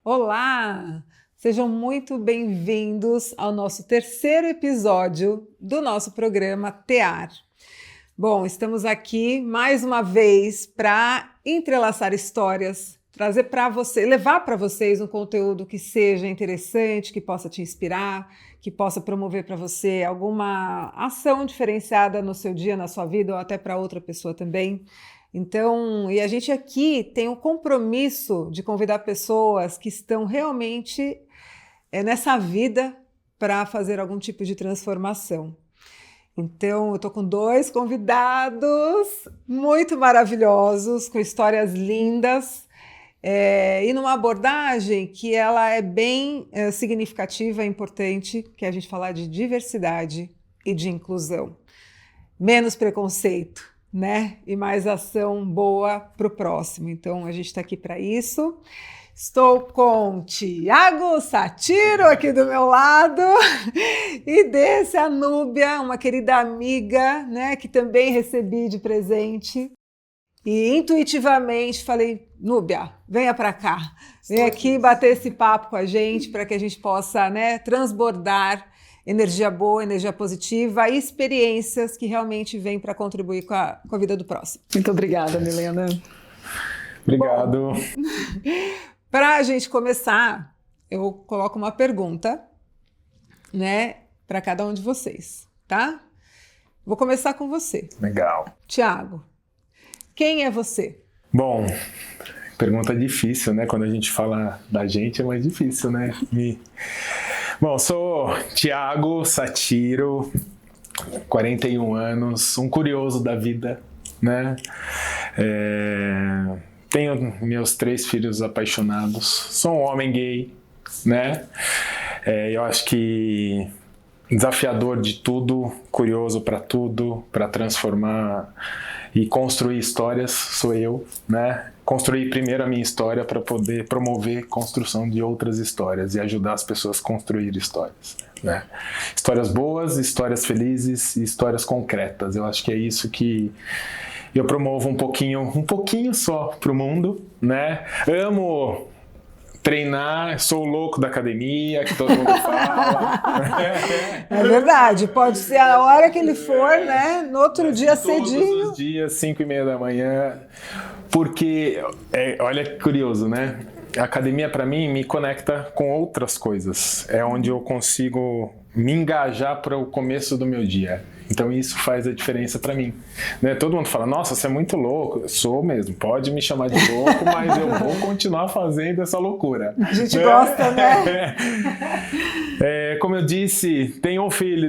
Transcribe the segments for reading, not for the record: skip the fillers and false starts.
Olá! Sejam muito bem-vindos ao nosso terceiro episódio do nosso programa TEAR. Bom, estamos aqui mais uma vez para entrelaçar histórias, trazer para você, levar para vocês um conteúdo que seja interessante, que possa te inspirar, que possa promover para você alguma ação diferenciada no seu dia, na sua vida ou até para outra pessoa também. Então, e a gente aqui tem o compromisso de convidar pessoas que estão realmente nessa vida para fazer algum tipo de transformação. Então, eu estou com dois convidados muito maravilhosos, com histórias lindas, e numa abordagem que ela é bem significativa e importante, que é a gente falar de diversidade e de inclusão. Menos preconceito, né? E mais ação boa para o próximo. Então, a gente está aqui para isso. Estou com Tiago Satiro aqui do meu lado e desse a Núbia, uma querida amiga, né, que também recebi de presente. E intuitivamente falei, Núbia, venha para cá, vem aqui bater esse papo com a gente para que a gente possa, né, transbordar energia boa, energia positiva e experiências que realmente vêm para contribuir com a vida do próximo. Muito obrigada, Milena. Obrigado. Para a gente começar, eu coloco uma pergunta, né, para cada um de vocês, tá? Vou começar com você. Legal. Tiago, quem é você? Bom, pergunta difícil, né? Quando a gente fala da gente é mais difícil, né? Bom, sou Tiago Satiro, 41 anos, um curioso da vida, né? Tenho meus 3 filhos apaixonados, sou um homem gay, né? Eu acho que desafiador de tudo, curioso para tudo, para transformar e construir histórias sou eu, né? Construir primeiro a minha história para poder promover a construção de outras histórias e ajudar as pessoas a construir histórias, né? Histórias boas, histórias felizes e histórias concretas. Eu acho que é isso que eu promovo um pouquinho só para o mundo, né? Amo treinar, sou o louco da academia, que todo mundo fala. É verdade, pode ser a hora que ele for, né? No outro dia cedinho. Todos os dias, 5:30 da manhã, porque, olha que curioso, né? A academia, para mim, me conecta com outras coisas. É onde eu consigo me engajar para o começo do meu dia. Então isso faz a diferença para mim, né? Todo mundo fala, nossa, você é muito louco. Eu sou mesmo, pode me chamar de louco, mas eu vou continuar fazendo essa loucura. A gente gosta, né? Como eu disse, tenho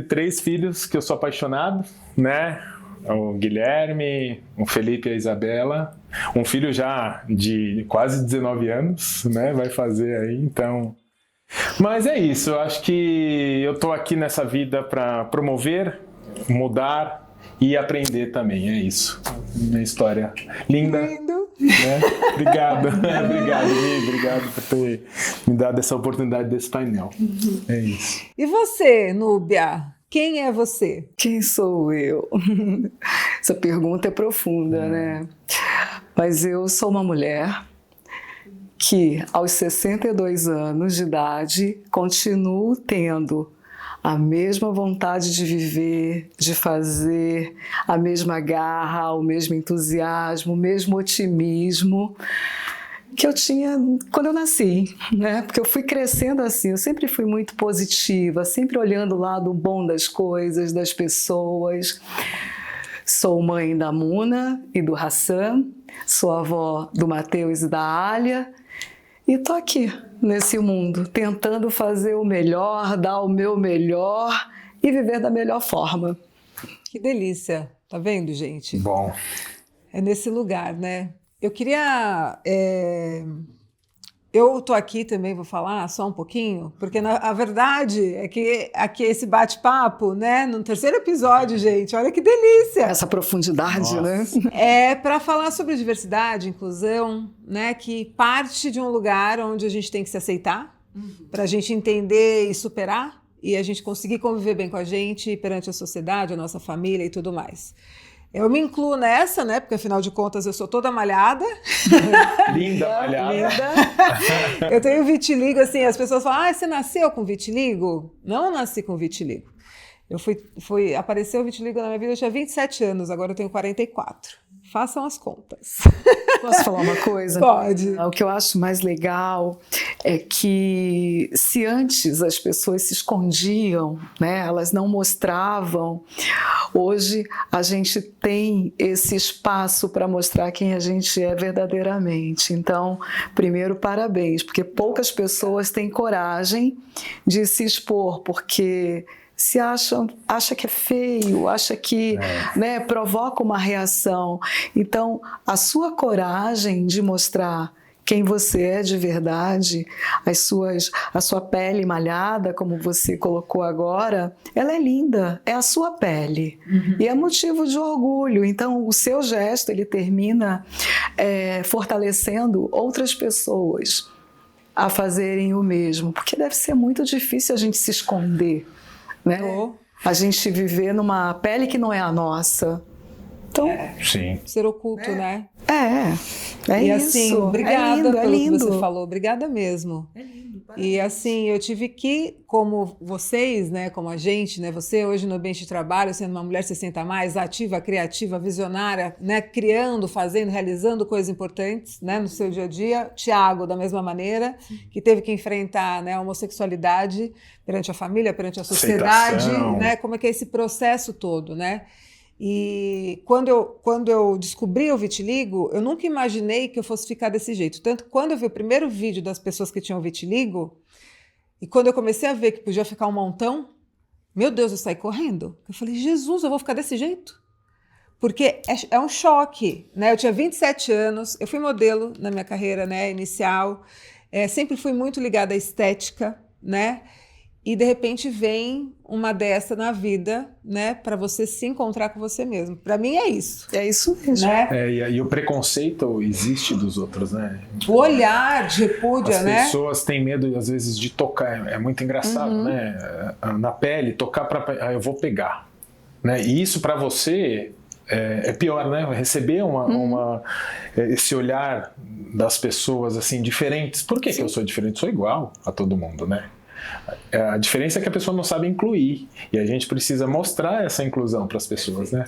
3 filhos que eu sou apaixonado, né? O Guilherme, o Felipe e a Isabela. Um filho já de quase 19 anos, né? Vai fazer aí, então... Mas é isso, eu acho que eu tô aqui nessa vida para promover, mudar e aprender também, é isso. Minha história linda. Lindo. Né? Obrigado, obrigado, Mi, obrigado por ter me dado essa oportunidade desse painel. É isso. E você, Núbia? Quem é você? Quem sou eu? Essa pergunta é profunda, né? Mas eu sou uma mulher que, aos 62 anos de idade, continuo tendo a mesma vontade de viver, de fazer, a mesma garra, o mesmo entusiasmo, o mesmo otimismo que eu tinha quando eu nasci, né? Porque eu fui crescendo assim, eu sempre fui muito positiva, sempre olhando o lado bom das coisas, das pessoas. Sou mãe da Muna e do Hassan, sou avó do Matheus e da Alia, e tô aqui, nesse mundo, tentando fazer o melhor, dar o meu melhor e viver da melhor forma. Que delícia, tá vendo, gente? Bom. É nesse lugar, né? Eu queria... Eu tô aqui também, vou falar só um pouquinho, porque a verdade é que aqui esse bate-papo, né, no terceiro episódio, gente, olha que delícia! Essa profundidade, Nossa. né? É para falar sobre diversidade, inclusão, né, que parte de um lugar onde a gente tem que se aceitar, para a gente entender e superar, e a gente conseguir conviver bem com a gente perante a sociedade, a nossa família e tudo mais. Eu me incluo nessa, né? Porque afinal de contas eu sou toda malhada. Linda, malhada. Linda. Eu tenho vitiligo, assim, as pessoas falam, você nasceu com vitiligo? Não, eu nasci com vitiligo. Apareceu o vitiligo na minha vida, eu tinha 27 anos, agora eu tenho 44. Façam as contas. Posso falar uma coisa? Pode. O que eu acho mais legal é que se antes as pessoas se escondiam, né, elas não mostravam, hoje a gente tem esse espaço para mostrar quem a gente é verdadeiramente. Então, primeiro, parabéns, porque poucas pessoas têm coragem de se expor, porque se acha que é feio, acha que né, provoca uma reação. Então, a sua coragem de mostrar quem você é de verdade, a sua pele malhada, como você colocou agora, ela é linda, é a sua pele. E é motivo de orgulho. Então, o seu gesto, ele termina fortalecendo outras pessoas a fazerem o mesmo, porque deve ser muito difícil a gente se esconder, né? A gente viver numa pele que não é a nossa. Então, sim. Ser oculto, né? É e isso. assim, obrigada pelo lindo. que você falou, obrigada mesmo. É lindo, E assim, eu tive que, como vocês, né, como a gente, né, você hoje no ambiente de trabalho, sendo uma mulher 60+, ativa, criativa, visionária, né, criando, fazendo, realizando coisas importantes, né, no seu dia a dia. Tiago, da mesma maneira, que teve que enfrentar, né, a homossexualidade perante a família, perante a sociedade, né, como é que é esse processo todo, né? E quando eu descobri o vitiligo, eu nunca imaginei que eu fosse ficar desse jeito. Tanto que quando eu vi o primeiro vídeo das pessoas que tinham vitiligo, e quando eu comecei a ver que podia ficar um montão, meu Deus, eu saí correndo. Eu falei, Jesus, eu vou ficar desse jeito? Porque é um choque, né? Eu tinha 27 anos, eu fui modelo na minha carreira, né, inicial, sempre fui muito ligada à estética, né? E de repente vem uma dessa na vida, né, para você se encontrar com você mesmo. Para mim é isso. É isso mesmo. Né? E o preconceito existe dos outros, né? O olhar de repúdia, né? As pessoas têm medo, às vezes, de tocar. É muito engraçado, né? Na pele, tocar eu vou pegar. Né? E isso para você é pior, né? Receber esse olhar das pessoas assim diferentes. Por que eu sou diferente? Sou igual a todo mundo, né? A diferença é que a pessoa não sabe incluir, e a gente precisa mostrar essa inclusão para as pessoas, né?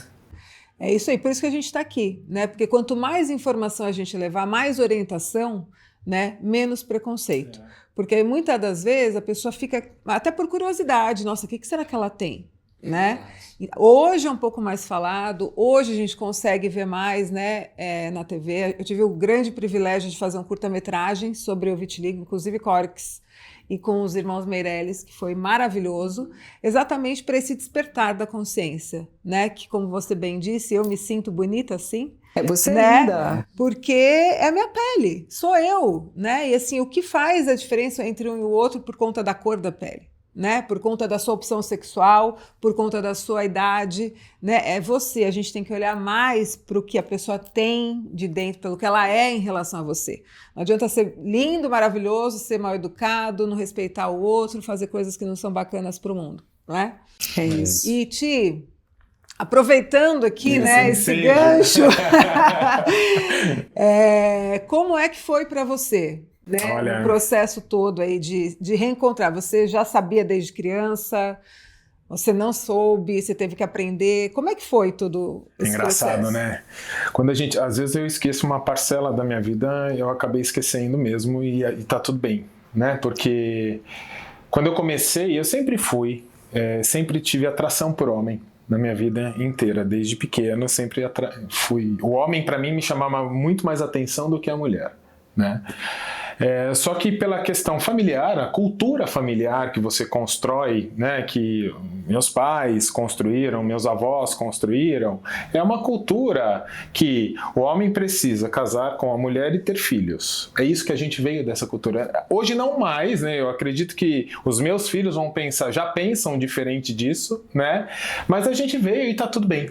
É isso aí, por isso que a gente está aqui, né? Porque quanto mais informação a gente levar, mais orientação, né? Menos preconceito. Porque muitas das vezes a pessoa fica, até por curiosidade, nossa, o que será que ela tem? Né? Hoje é um pouco mais falado, hoje a gente consegue ver mais, né, na TV. Eu tive o grande privilégio de fazer um curta-metragem sobre o vitiligo, inclusive com a Oryx e com os irmãos Meirelles, que foi maravilhoso, exatamente para esse despertar da consciência, né? Que, como você bem disse, eu me sinto bonita assim. Você né? linda. Porque é a minha pele, sou eu, né? E assim, o que faz a diferença entre um e o outro por conta da cor da pele? Né? Por conta da sua opção sexual, por conta da sua idade, né? É você, a gente tem que olhar mais para o que a pessoa tem de dentro, pelo que ela é em relação a você. Não adianta ser lindo, maravilhoso, ser mal educado, não respeitar o outro, fazer coisas que não são bacanas para o mundo, não é? É isso. E Ti, aproveitando aqui, né, esse gancho, como é que foi para você? Né? O processo todo aí de reencontrar. Você já sabia desde criança? Você não soube? Você teve que aprender? Como é que foi tudo esse engraçado, processo? Né? Quando às vezes eu esqueço uma parcela da minha vida, eu acabei esquecendo mesmo e tá tudo bem, né? Porque quando eu comecei, eu sempre sempre tive atração por homem na minha vida inteira, desde pequeno, sempre fui. O homem para mim me chamava muito mais atenção do que a mulher, né? Só que pela questão familiar, a cultura familiar que você constrói, né, que meus pais construíram, meus avós construíram, é uma cultura que o homem precisa casar com a mulher e ter filhos. É isso que a gente veio dessa cultura. Hoje não mais, né? Eu acredito que os meus filhos já pensam diferente disso, né? Mas a gente veio e tá tudo bem,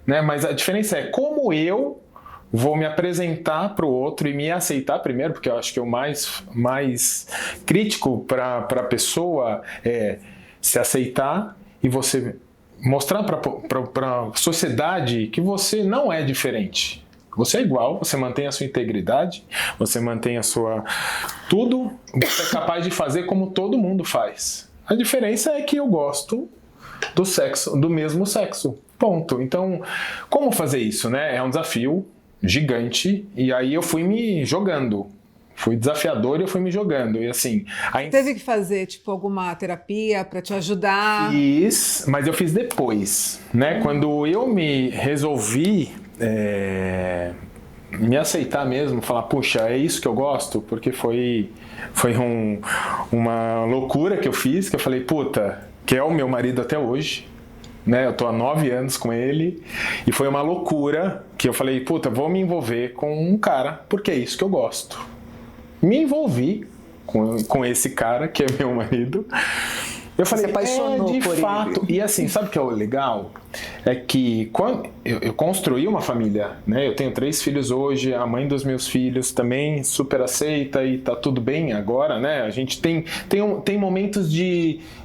né? Mas a diferença é como eu vou me apresentar para o outro e me aceitar primeiro, porque eu acho que o mais crítico para a pessoa é se aceitar e você mostrar para a sociedade que você não é diferente. Você é igual, você mantém a sua integridade, você mantém a sua... Tudo você é capaz de fazer como todo mundo faz. A diferença é que eu gosto do mesmo sexo. Ponto. Então, como fazer isso, né? É um desafio gigante, e aí eu fui me jogando. Fui desafiador e eu fui me jogando. E assim... Teve que fazer, tipo, alguma terapia para te ajudar? Fiz, mas eu fiz depois, né? Quando eu me resolvi me aceitar mesmo, falar, puxa, é isso que eu gosto, porque foi uma loucura que eu fiz, que eu falei, puta, que é o meu marido até hoje, né? Eu tô há 9 anos com ele, e foi uma loucura que eu falei, puta, vou me envolver com um cara, porque é isso que eu gosto. Me envolvi com esse cara, que é meu marido. Eu falei, se apaixonou de por fato. ele. E assim, sabe o que é o legal? É que quando eu construí uma família, né? Eu tenho 3 filhos hoje, a mãe dos meus filhos também super aceita e tá tudo bem agora, né? A gente tem momentos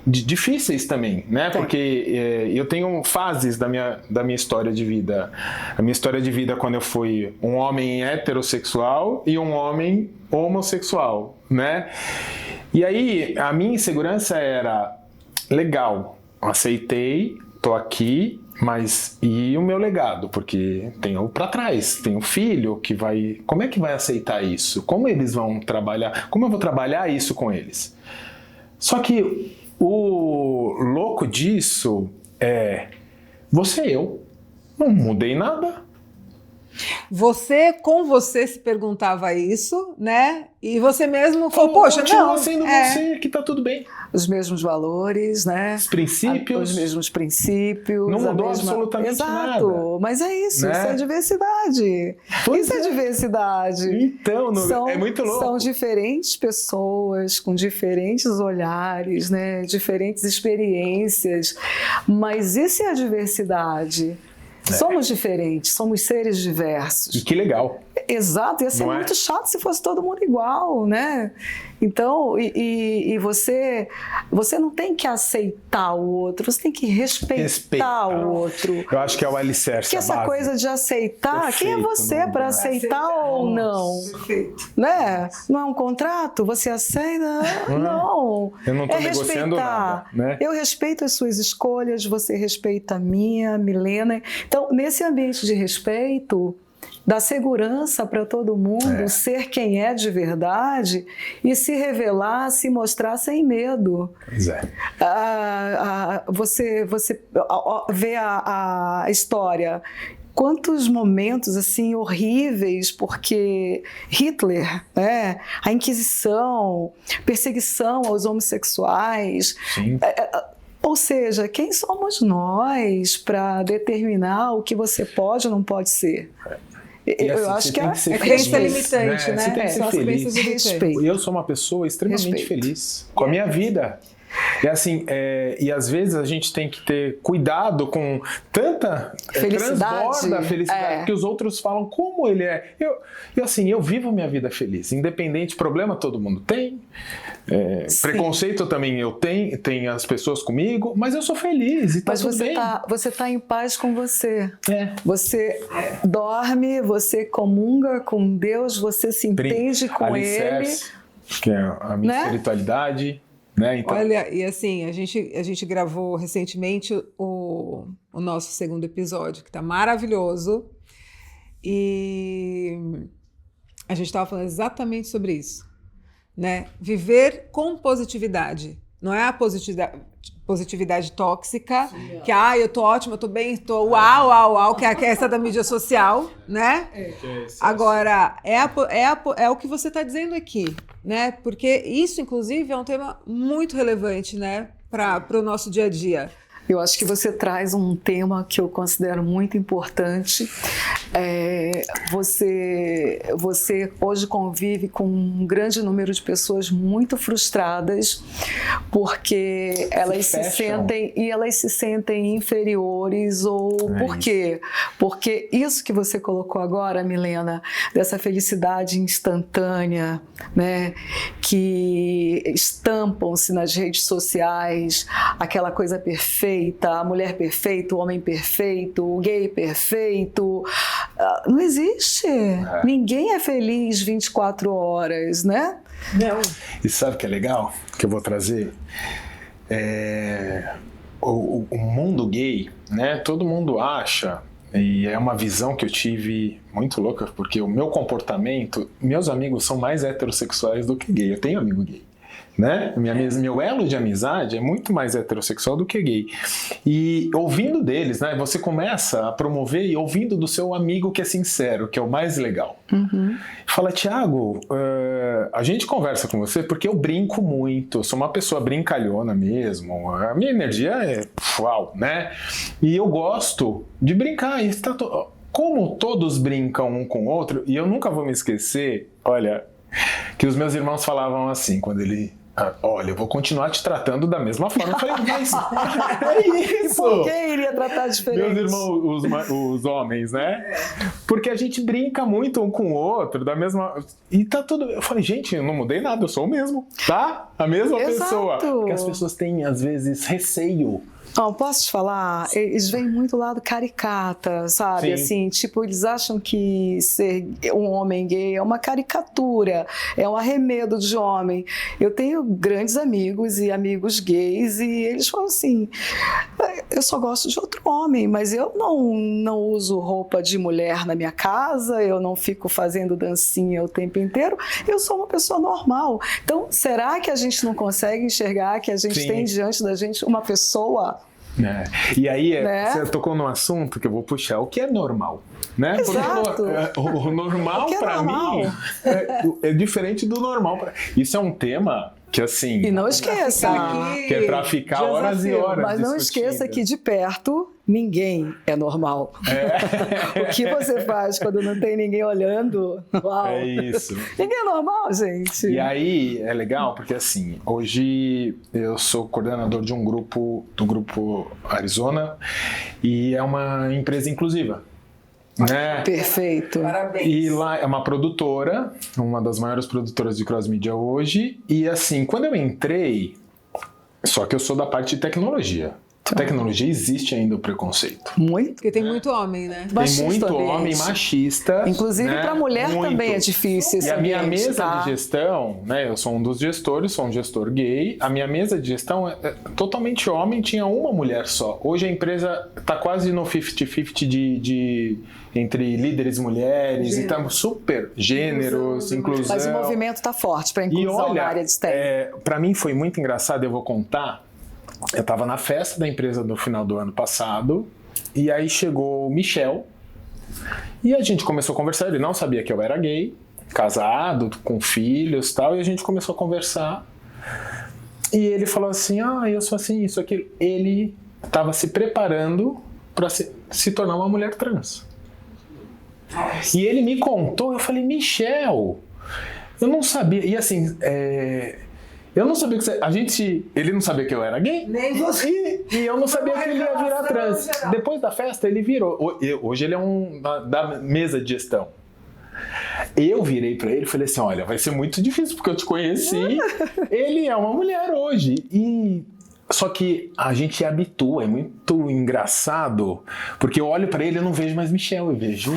difíceis também, né? Porque eu tenho fases da minha história de vida. A minha história de vida quando eu fui um homem heterossexual e um homem homossexual, né? E aí a minha insegurança era... Legal, aceitei, tô aqui, mas e o meu legado? Porque tenho para trás, tenho um filho que vai... Como é que vai aceitar isso? Como eles vão trabalhar? Como eu vou trabalhar isso com eles? Só que o louco disso é... eu não mudei nada. Você, com você, se perguntava isso, né? E você mesmo falou, poxa, continua sendo você, que tá tudo bem. Os mesmos valores, né? Os princípios. Os mesmos princípios. Não mudou absolutamente nada. Exato. Mas é isso, né? Isso é diversidade. Isso é diversidade. Então, é muito louco. São diferentes pessoas, com diferentes olhares, né? Diferentes experiências. Mas isso é a diversidade. Somos diferentes, somos seres diversos. E que legal. Exato, ia ser muito chato se fosse todo mundo igual, né? Então, você não tem que aceitar o outro, você tem que respeitar o outro. Eu acho que é o alicerce. Porque essa coisa de aceitar, quem é você para aceitar ou não? Perfeito. Né? Não é um contrato? Você aceita? Não. Eu não estou negociando nada. Né? Eu respeito as suas escolhas, você respeita a minha, Milena. Então, nesse ambiente de respeito, dá segurança para todo mundo ser quem é de verdade e se revelar, se mostrar sem medo. Pois é. Você vê a história. Quantos momentos assim horríveis, porque Hitler, né, a Inquisição, perseguição aos homossexuais. Sim. Ou seja, quem somos nós para determinar o que você pode ou não pode ser? Eu acho que é crença limitante, né? Você tem que ser feliz. Respeito. Eu sou uma pessoa extremamente feliz com a minha vida. É assim, e às vezes a gente tem que ter cuidado com tanta transborda a felicidade que os outros falam como ele é. Eu vivo minha vida feliz, independente, problema todo mundo tem, preconceito também eu tenho, tem as pessoas comigo, mas eu sou feliz e tá tudo bem. Você tá em paz com você. Você dorme, você comunga com Deus, você se entende com Ele. Que é a minha espiritualidade. Né? Então... Olha, e assim, a gente gravou recentemente o nosso 2º episódio, que está maravilhoso, e a gente estava falando exatamente sobre isso, né? Viver com positividade, não é a positividade tóxica, que eu tô ótima, eu tô bem, tô uau, que é essa da mídia social, né? Agora, é o que você está dizendo aqui, né? Porque isso, inclusive, é um tema muito relevante, né? Para o nosso dia a dia. Eu acho que você traz um tema que eu considero muito importante. Você hoje convive com um grande número de pessoas muito frustradas porque elas se sentem inferiores por quê? Porque isso que você colocou agora, Milena, dessa felicidade instantânea, né, que estampam-se nas redes sociais, aquela coisa perfeita, perfeita, a mulher perfeita, o homem perfeito, o gay perfeito. Não existe. Ninguém é feliz 24 horas, né? Não. E sabe o que é legal? Que eu vou trazer? O mundo gay, né? Todo mundo acha, e é uma visão que eu tive muito louca, porque o meu comportamento, meus amigos são mais heterossexuais do que gay. Eu tenho amigo gay, né? Meu elo de amizade é muito mais heterossexual do que gay. E ouvindo deles, né? Você começa a promover e ouvindo do seu amigo que é sincero, que é o mais legal. Fala, Thiago, a gente conversa com você porque eu brinco muito, eu sou uma pessoa brincalhona mesmo, a minha energia é uau, né? E eu gosto de brincar. E como todos brincam um com o outro, e eu nunca vou me esquecer, olha, que os meus irmãos falavam assim, quando ele... olha, eu vou continuar te tratando da mesma forma. Eu falei, mas é isso! E por que iria tratar diferente? Meus irmãos, os homens, né? Porque a gente brinca muito um com o outro, da mesma... E tá tudo... Eu falei, gente, eu não mudei nada, eu sou o mesmo, tá? A mesma pessoa. Porque as pessoas têm, às vezes, receio. Posso te falar? Eles vêm muito lado caricata, sabe? Sim. Assim, tipo, eles acham que ser um homem gay é uma caricatura, é um arremedo de homem. Eu tenho grandes amigos e amigos gays e eles falam assim, eu só gosto de outro homem, mas eu não uso roupa de mulher na minha casa, eu não fico fazendo dancinha o tempo inteiro, eu sou uma pessoa normal. Então, será que a gente não consegue enxergar que a gente tem diante da gente uma pessoa... E aí, né? Você tocou num assunto que eu vou puxar. O que é normal? Né? Exato. O normal, para mim, é diferente do normal. Isso é um tema que, assim... E não esqueça, que é para ficar horas e horas mas não esqueça que de perto ninguém é normal. O que você faz quando não tem ninguém olhando? Uau. É isso. Ninguém é normal, gente. E aí é legal porque, assim, hoje eu sou coordenador de um grupo, do Grupo Arizona, e é uma empresa inclusiva. Né? Perfeito. Parabéns. E lá é uma produtora, uma das maiores produtoras de cross-mídia hoje. E assim, quando eu entrei, só que eu sou da parte de tecnologia. Tecnologia existe ainda o preconceito. Muito. Porque tem muito homem, né? Tem muito homem machista. Inclusive, né? Para mulher muito. Também é difícil esse E a minha ambiente, mesa de gestão, né? Eu sou um dos gestores, sou um gestor gay. A minha mesa de gestão é totalmente homem, tinha uma mulher só. Hoje a empresa está quase no 50-50 entre líderes mulheres, e estamos super gêneros, inclusão. Mas o movimento está forte para inclusão na área de STEM. Para mim foi muito engraçado, eu vou contar. Eu estava na festa da empresa no final do ano passado, e aí chegou o Michel, e a gente começou a conversar. Ele não sabia que eu era gay, casado, com filhos e tal, e a gente começou a conversar. E ele falou assim, eu sou assim, isso, aquilo. Ele estava se preparando para se tornar uma mulher trans. E ele me contou, eu falei, Michel, eu não sabia. E assim, eu não sabia que ele não sabia que eu era gay. Nem você. E eu não sabia que ele ia virar trans. Depois da festa, ele virou. Hoje ele é da mesa de gestão. Eu virei pra ele e falei assim, olha, vai ser muito difícil porque eu te conheci. Ele é uma mulher hoje. Só que a gente habitua, é muito engraçado, porque eu olho pra ele e eu não vejo mais Michel, eu vejo...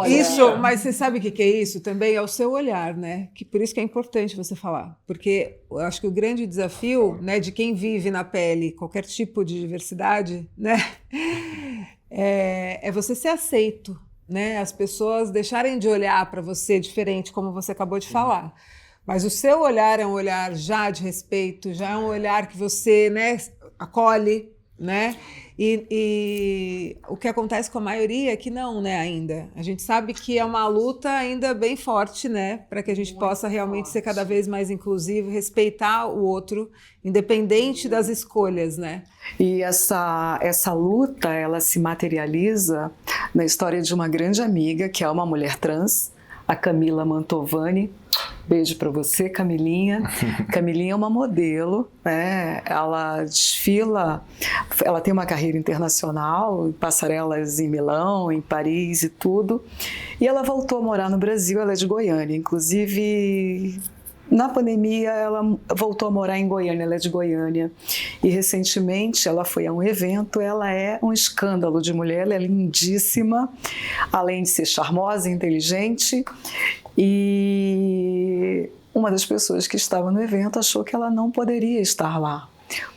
Isso, mas você sabe o que é isso também? É o seu olhar, né? Por isso que é importante você falar, porque eu acho que o grande desafio, né, de quem vive na pele qualquer tipo de diversidade, né, é você ser aceito, né? As pessoas deixarem de olhar para você diferente, como você acabou de falar. Mas o seu olhar é um olhar já de respeito, já é um olhar que você, né, acolhe, né? E o que acontece com a maioria é que não, né, ainda. A gente sabe que é uma luta ainda bem forte, né, para que a gente possa realmente ser cada vez mais inclusivo, respeitar o outro, independente das escolhas, né? E essa luta, ela se materializa na história de uma grande amiga, que é uma mulher trans, a Camila Mantovani. Beijo para você, Camilinha. Camilinha é uma modelo, né? Ela desfila, ela tem uma carreira internacional, passarelas em Milão, em Paris e tudo. E ela voltou a morar no Brasil, ela é de Goiânia. Inclusive, Na pandemia, ela voltou a morar em Goiânia, ela é de Goiânia. E recentemente ela foi a um evento, ela é um escândalo de mulher, ela é lindíssima, além de ser charmosa e inteligente. E uma das pessoas que estava no evento achou que ela não poderia estar lá,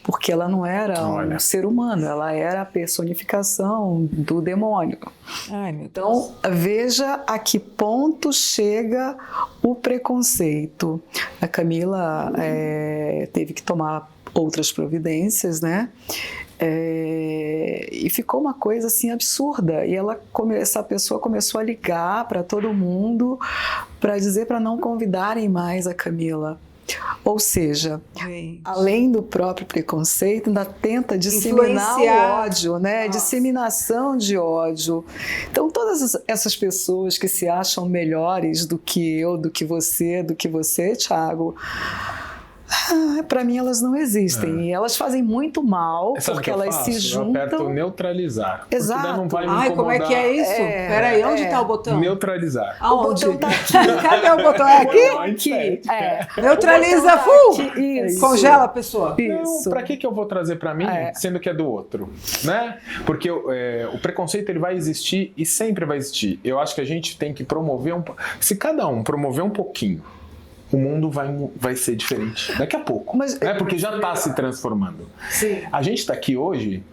porque ela não era um ser humano, ela era a personificação do demônio. Ai, meu Deus. Então, veja a que ponto chega o preconceito. A Camila teve que tomar outras providências, né? E ficou uma coisa assim absurda. E essa pessoa começou a ligar para todo mundo para dizer para não convidarem mais a Camila. Ou seja, além do próprio preconceito, ainda tenta disseminar o ódio, né? Nossa. Disseminação de ódio. Então, todas essas pessoas que se acham melhores do que eu, do que você, Thiago, para mim elas não existem. E elas fazem muito mal, porque elas se juntam. Eu aperto neutralizar. Exato. Não vai me incomodar. Como é que é isso? Peraí, onde está o botão? Neutralizar. Aonde? O botão tá aqui. Cadê o botão? É aqui? Neutraliza, Isso. Congela a pessoa. Não, pra que eu vou trazer pra mim, sendo que é do outro, né? Porque o preconceito ele vai existir e sempre vai existir. Eu acho que a gente tem que promover se cada um promover um pouquinho, o mundo vai ser diferente daqui a pouco. Porque já está se transformando. Sim. A gente está aqui hoje,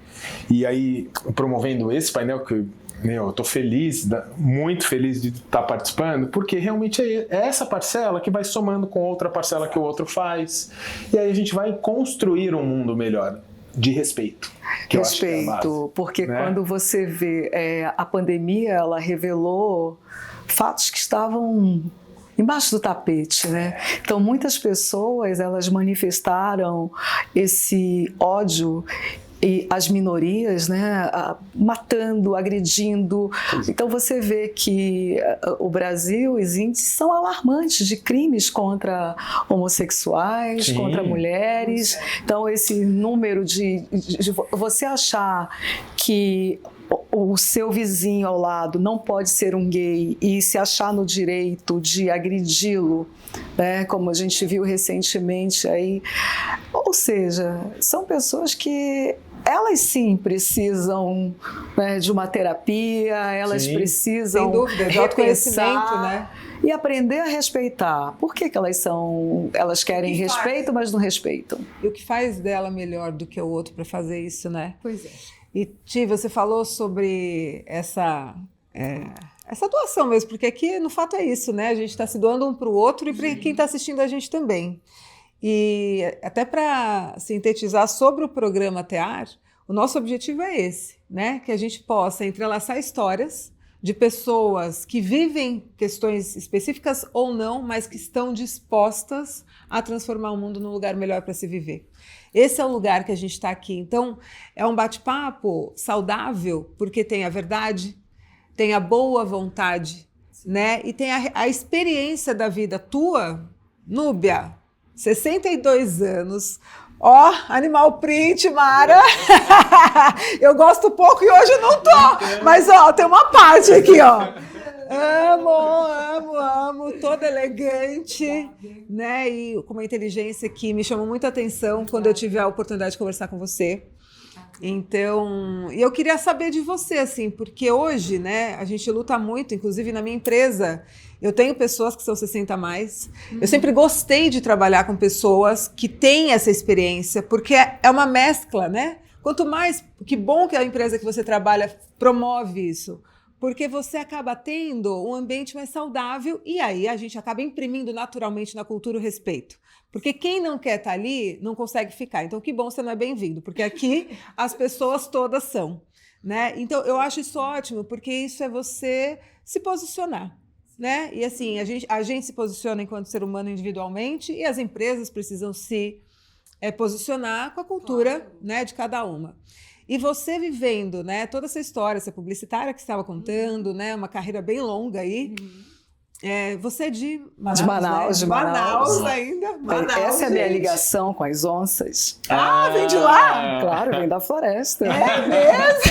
e aí promovendo esse painel que eu estou feliz, muito feliz de estar participando, porque realmente é essa parcela que vai somando com outra parcela que o outro faz. E aí a gente vai construir um mundo melhor, de respeito. Respeito, porque quando você vê a pandemia, ela revelou fatos que estavam embaixo do tapete, né? Então, muitas pessoas, elas manifestaram esse ódio e as minorias, né, matando, agredindo. Então você vê que o Brasil, os índices são alarmantes de crimes contra homossexuais, sim, contra mulheres. Então esse número de você achar que o seu vizinho ao lado não pode ser um gay e se achar no direito de agredi-lo, né, como a gente viu recentemente aí. Ou seja, são pessoas que elas sim precisam, né, de uma terapia, elas sim, precisam, sem dúvida, de autoconhecimento, né? E aprender a respeitar. Por que elas querem respeito, mas não respeitam? E o que faz dela melhor do que o outro para fazer isso, né? Pois é. E Ti, você falou sobre essa doação mesmo, porque aqui no fato é isso, né? A gente está se doando um para o outro e para quem está assistindo a gente também. E até para sintetizar sobre o programa TEAR, o nosso objetivo é esse, né? Que a gente possa entrelaçar histórias de pessoas que vivem questões específicas ou não, mas que estão dispostas a transformar o mundo num lugar melhor para se viver. Esse é o lugar que a gente está aqui. Então, é um bate-papo saudável, porque tem a verdade, tem a boa vontade, né? E tem a experiência da vida tua, Núbia, 62 anos. Ó, animal print, Mara. Eu gosto pouco e hoje não tô. Mas, ó, tem uma parte aqui, ó. Amo, toda elegante, né? E com uma inteligência que me chamou muita atenção quando eu tive a oportunidade de conversar com você. Então, e eu queria saber de você, assim, porque hoje, né, a gente luta muito, inclusive na minha empresa, eu tenho pessoas que são 60 a mais. Eu sempre gostei de trabalhar com pessoas que têm essa experiência, porque é uma mescla, né? Quanto mais, que bom que a empresa que você trabalha promove isso, porque você acaba tendo um ambiente mais saudável e aí a gente acaba imprimindo naturalmente na cultura o respeito. Porque quem não quer estar ali não consegue ficar. Então, que bom, você não é bem-vindo, porque aqui as pessoas todas são, né? Então, eu acho isso ótimo, porque isso é você se posicionar, né? E assim, a gente se posiciona enquanto ser humano individualmente e as empresas precisam se posicionar com a cultura, claro, né, de cada uma. E você vivendo, né, toda essa história, essa publicitária que você estava contando, né, uma carreira bem longa aí. Você é de Manaus, né? De Manaus ainda. Manaus, essa é a minha ligação com as onças. Ah, vem de lá? Claro, vem da floresta. É mesmo?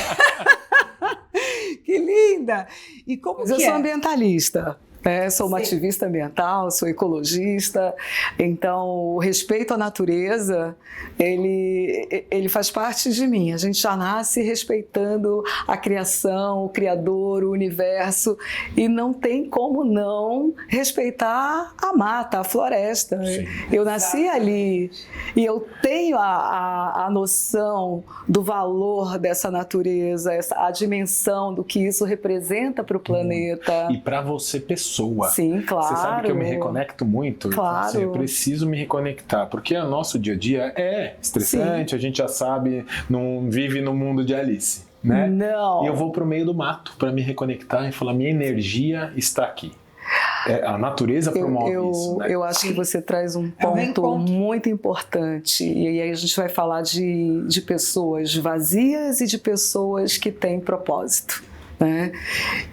Que linda! E como Mas eu sou ambientalista. né? Sou uma ativista ambiental, sou ecologista, então o respeito à natureza, ele faz parte de mim. A gente já nasce respeitando a criação, o Criador, o universo, e não tem como não respeitar a mata, a floresta. Sim. Eu nasci ali e eu tenho a noção do valor dessa natureza, a dimensão do que isso representa para o planeta. E para você, pessoa. Sim, claro. Você sabe que eu me reconecto muito? Claro. Assim, eu preciso me reconectar, porque o nosso dia a dia é estressante, sim. A gente já sabe, não vive no mundo de Alice, né? Não. E eu vou pro meio do mato para me reconectar e falar, minha energia está aqui. A natureza promove isso, né? Eu acho que você traz um ponto muito importante, e aí a gente vai falar de pessoas vazias e de pessoas que têm propósito, né?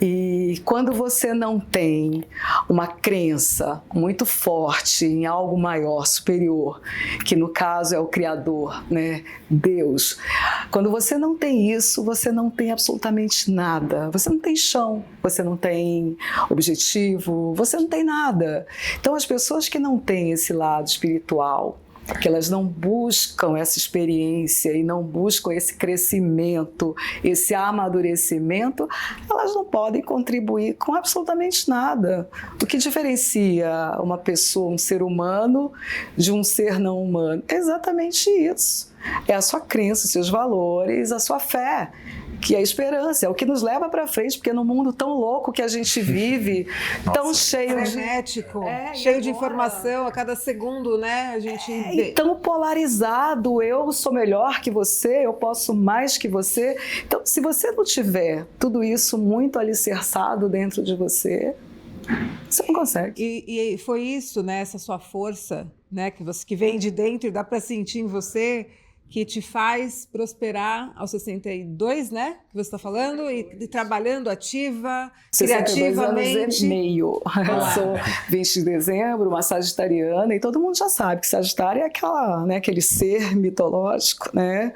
E quando você não tem uma crença muito forte em algo maior, superior, que no caso é o Criador, né? Deus. Quando você não tem isso, você não tem absolutamente nada. Você não tem chão, você não tem objetivo, você não tem nada. Então as pessoas que não têm esse lado espiritual, que elas não buscam essa experiência e não buscam esse crescimento, esse amadurecimento, elas não podem contribuir com absolutamente nada. O que diferencia uma pessoa, um ser humano, de um ser não humano? É exatamente isso. É a sua crença, os seus valores, a sua fé, que é a esperança, é o que nos leva para frente, porque no mundo tão louco que a gente vive, tão cheio frenético, cheio de informação a cada segundo, né? A gente e tão polarizado, eu sou melhor que você, eu posso mais que você. Então, se você não tiver tudo isso muito alicerçado dentro de você, você não consegue. E foi isso, né? Essa sua força, né? Que vem de dentro e dá para sentir em você, que te faz prosperar aos 62, né? Que você está falando, e trabalhando ativa, 62 criativamente. anos e meio. Eu sou 20 de dezembro, uma sagitariana, e todo mundo já sabe que Sagitário é aquela, né, aquele ser mitológico, né?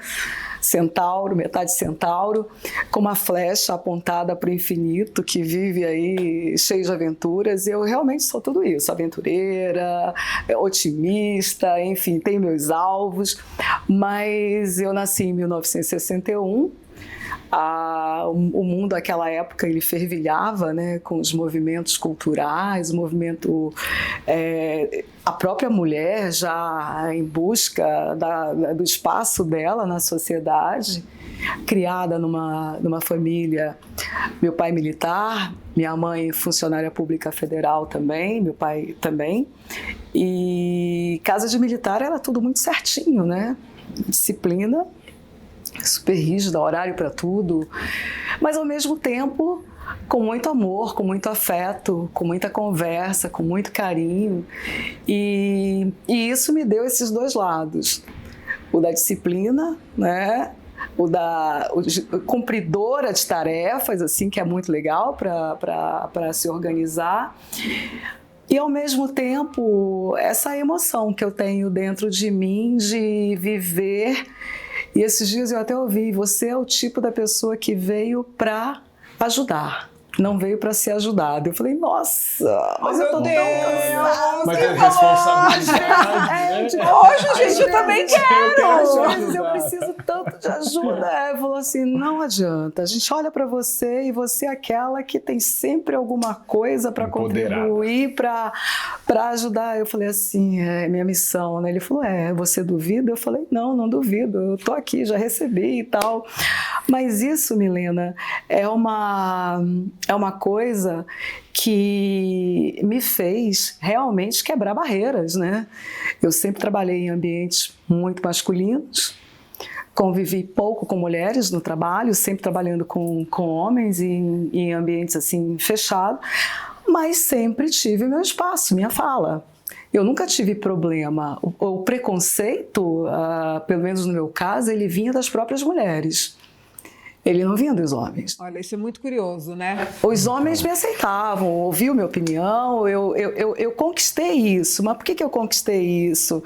Centauro, metade centauro, com uma flecha apontada para o infinito, que vive aí cheio de aventuras. E eu realmente sou tudo isso, aventureira, otimista, enfim, tenho meus alvos. Mas eu nasci em 1961. O mundo naquela época ele fervilhava, né, com os movimentos culturais, o movimento, a própria mulher já em busca do espaço dela na sociedade, criada numa família, meu pai militar, minha mãe funcionária pública federal também, meu pai também, e casa de militar era tudo muito certinho, né, disciplina, super rígida, horário para tudo, mas ao mesmo tempo com muito amor, com muito afeto, com muita conversa, com muito carinho, e isso me deu esses dois lados, o da disciplina, né? O cumpridora de tarefas, assim, que é muito legal para se organizar, e ao mesmo tempo essa emoção que eu tenho dentro de mim de viver. E esses dias eu até ouvi, você é o tipo da pessoa que veio para ajudar, não veio para ser ajudado. Eu falei, nossa, mas eu tô tão cansada. Mas é responsabilidade. Hoje, gente, eu também quero. Mas eu preciso tanto de ajuda. Ele falou assim, não adianta, a gente olha para você e você é aquela que tem sempre alguma coisa para contribuir, para ajudar. Eu falei assim, é minha missão, né? Ele falou, você duvida? Eu falei, não duvido, eu tô aqui, já recebi e tal. Mas isso, Milena, é uma coisa que me fez realmente quebrar barreiras, né? Eu sempre trabalhei em ambientes muito masculinos, convivi pouco com mulheres no trabalho, sempre trabalhando com homens em ambientes assim fechados, mas sempre tive meu espaço, minha fala. Eu nunca tive problema. O preconceito, pelo menos no meu caso, ele vinha das próprias mulheres. Ele não vinha dos homens. Olha, isso é muito curioso, né? Os homens me aceitavam, ouviam minha opinião, eu conquistei isso. Mas por que eu conquistei isso?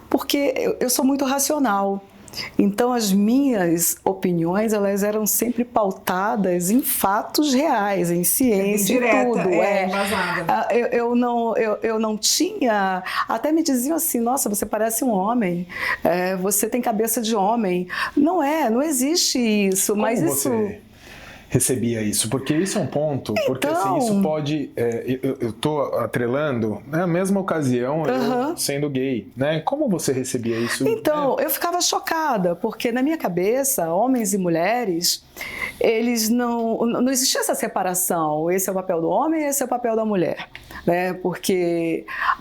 Porque eu sou muito racional. Então as minhas opiniões, elas eram sempre pautadas em fatos reais, em ciência, direta, tudo. embasada. Eu não tinha... Até me diziam assim, nossa, você parece um homem, você tem cabeça de homem. Não existe isso. Mas Como isso... você recebia isso? Porque isso é um ponto, porque assim, isso pode... eu tô atrelando, na mesma ocasião, eu sendo gay, né? Como você recebia isso? Então, eu ficava chocada, porque na minha cabeça, homens e mulheres, eles não existia essa separação. Esse é o papel do homem, esse é o papel da mulher. Né?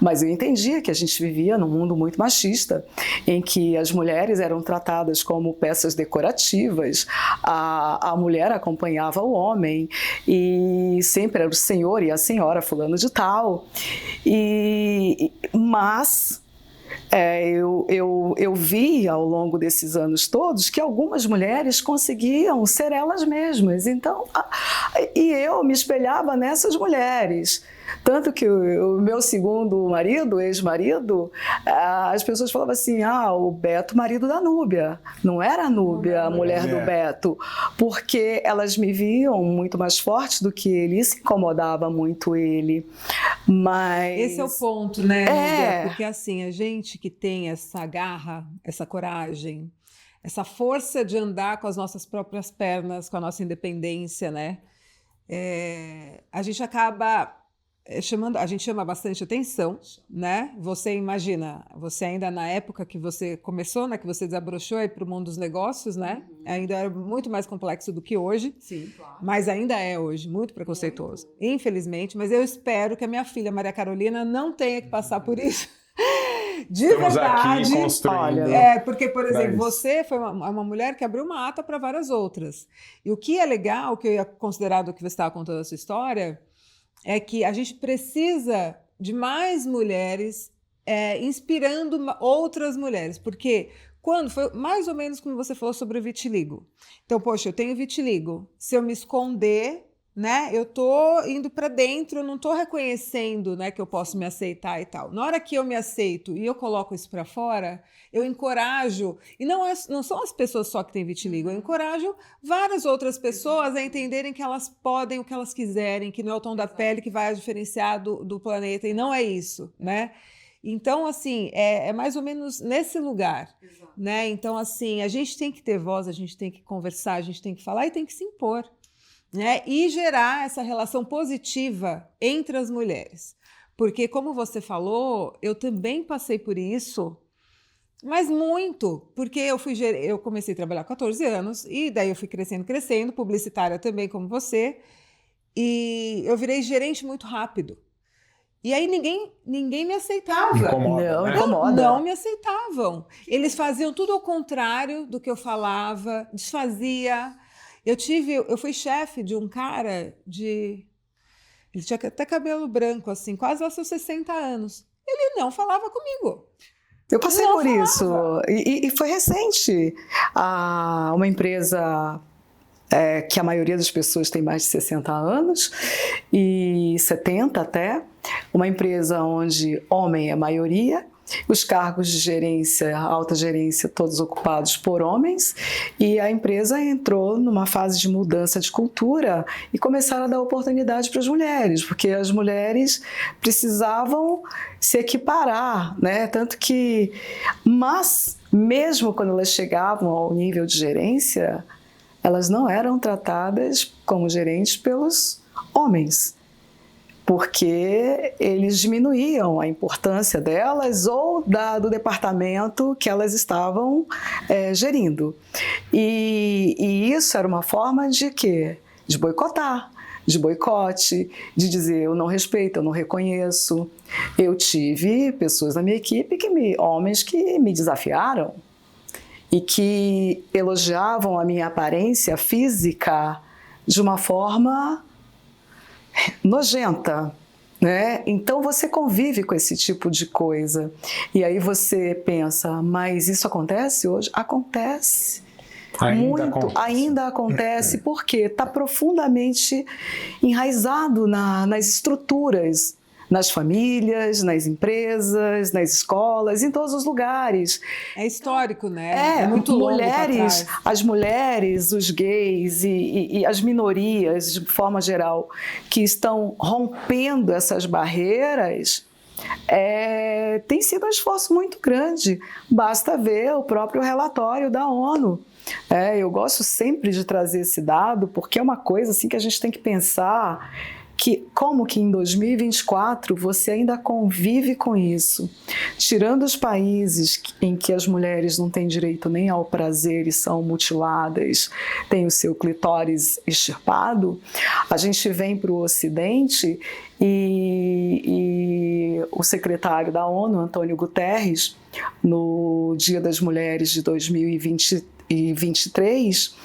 Mas eu entendia que a gente vivia num mundo muito machista, em que as mulheres eram tratadas como peças decorativas, a mulher acompanhava o homem, e sempre era o senhor e a senhora fulano de tal. Mas eu vi ao longo desses anos todos que algumas mulheres conseguiam ser elas mesmas. Então, e eu me espelhava nessas mulheres. Tanto que o meu segundo marido, ex-marido, as pessoas falavam assim, o Beto, marido da Núbia. Não era a Núbia, a mulher do Beto, porque elas me viam muito mais forte do que ele, isso incomodava muito ele. Mas... Esse é o ponto, né, Núbia? Porque assim, a gente que tem essa garra, essa coragem, essa força de andar com as nossas próprias pernas, com a nossa independência, né? A gente acaba... a gente chama bastante atenção, né? Você imagina, você ainda na época que você começou, né? Que você desabrochou aí para o mundo dos negócios, né? Ainda era muito mais complexo do que hoje. Sim, claro. Mas ainda é hoje, muito preconceituoso. Infelizmente, mas eu espero que a minha filha, Maria Carolina, não tenha que passar por isso. De Estamos verdade. aqui construindo. Porque, por exemplo, você foi uma mulher que abriu uma ata para várias outras. E o que é legal, o que eu ia considerar do que você estava contando a sua história, é que a gente precisa de mais mulheres inspirando outras mulheres, porque quando foi mais ou menos como você falou sobre o vitiligo. Então, poxa, eu tenho vitiligo, se eu me esconder, né, eu tô indo para dentro, eu não tô reconhecendo, né, que eu posso me aceitar e tal. Na hora que eu me aceito e eu coloco isso para fora, eu encorajo, e não são as pessoas só que têm vitiligo, eu encorajo várias outras pessoas a entenderem que elas podem o que elas quiserem, que não é o tom da pele que vai diferenciar do planeta, e não é isso, né? Então, assim, é mais ou menos nesse lugar, né? Então, assim, a gente tem que ter voz, a gente tem que conversar, a gente tem que falar e tem que se impor, né? E gerar essa relação positiva entre as mulheres. Porque, como você falou, eu também passei por isso, mas muito, porque eu comecei a trabalhar com 14 anos, e daí eu fui crescendo, publicitária também como você, e eu virei gerente muito rápido. E aí ninguém me aceitava. Não me aceitavam. Eles faziam tudo ao contrário do que eu falava, desfazia. Eu fui chefe de um cara ele tinha até cabelo branco, assim, quase aos seus 60 anos. Ele não falava comigo. Eu passei por isso. E foi recente. Uma empresa que a maioria das pessoas tem mais de 60 anos, e 70 até. Uma empresa onde homem é a maioria, os cargos de gerência, alta gerência, todos ocupados por homens, e a empresa entrou numa fase de mudança de cultura e começaram a dar oportunidade para as mulheres, porque as mulheres precisavam se equiparar, né? Mas mesmo quando elas chegavam ao nível de gerência, elas não eram tratadas como gerentes pelos homens, porque eles diminuíam a importância delas ou do departamento que elas estavam gerindo. E isso era uma forma de quê? De boicotar, de boicote, de dizer eu não respeito, eu não reconheço. Eu tive pessoas na minha equipe, homens que me desafiaram e que elogiavam a minha aparência física de uma forma nojenta, né? Então você convive com esse tipo de coisa e aí você pensa, mas isso acontece hoje? Acontece. Ainda acontece, porque está profundamente enraizado nas estruturas, nas famílias, nas empresas, nas escolas, em todos os lugares. É histórico, né? É muito longo mulheres, as mulheres, os gays e as minorias, de forma geral, que estão rompendo essas barreiras, tem sido um esforço muito grande. Basta ver o próprio relatório da ONU. Eu gosto sempre de trazer esse dado, porque é uma coisa assim, que a gente tem que pensar que como que em 2024 você ainda convive com isso. Tirando os países em que as mulheres não têm direito nem ao prazer e são mutiladas, têm o seu clitóris extirpado, a gente vem para o Ocidente e o secretário da ONU, Antônio Guterres, no Dia das Mulheres de 2023,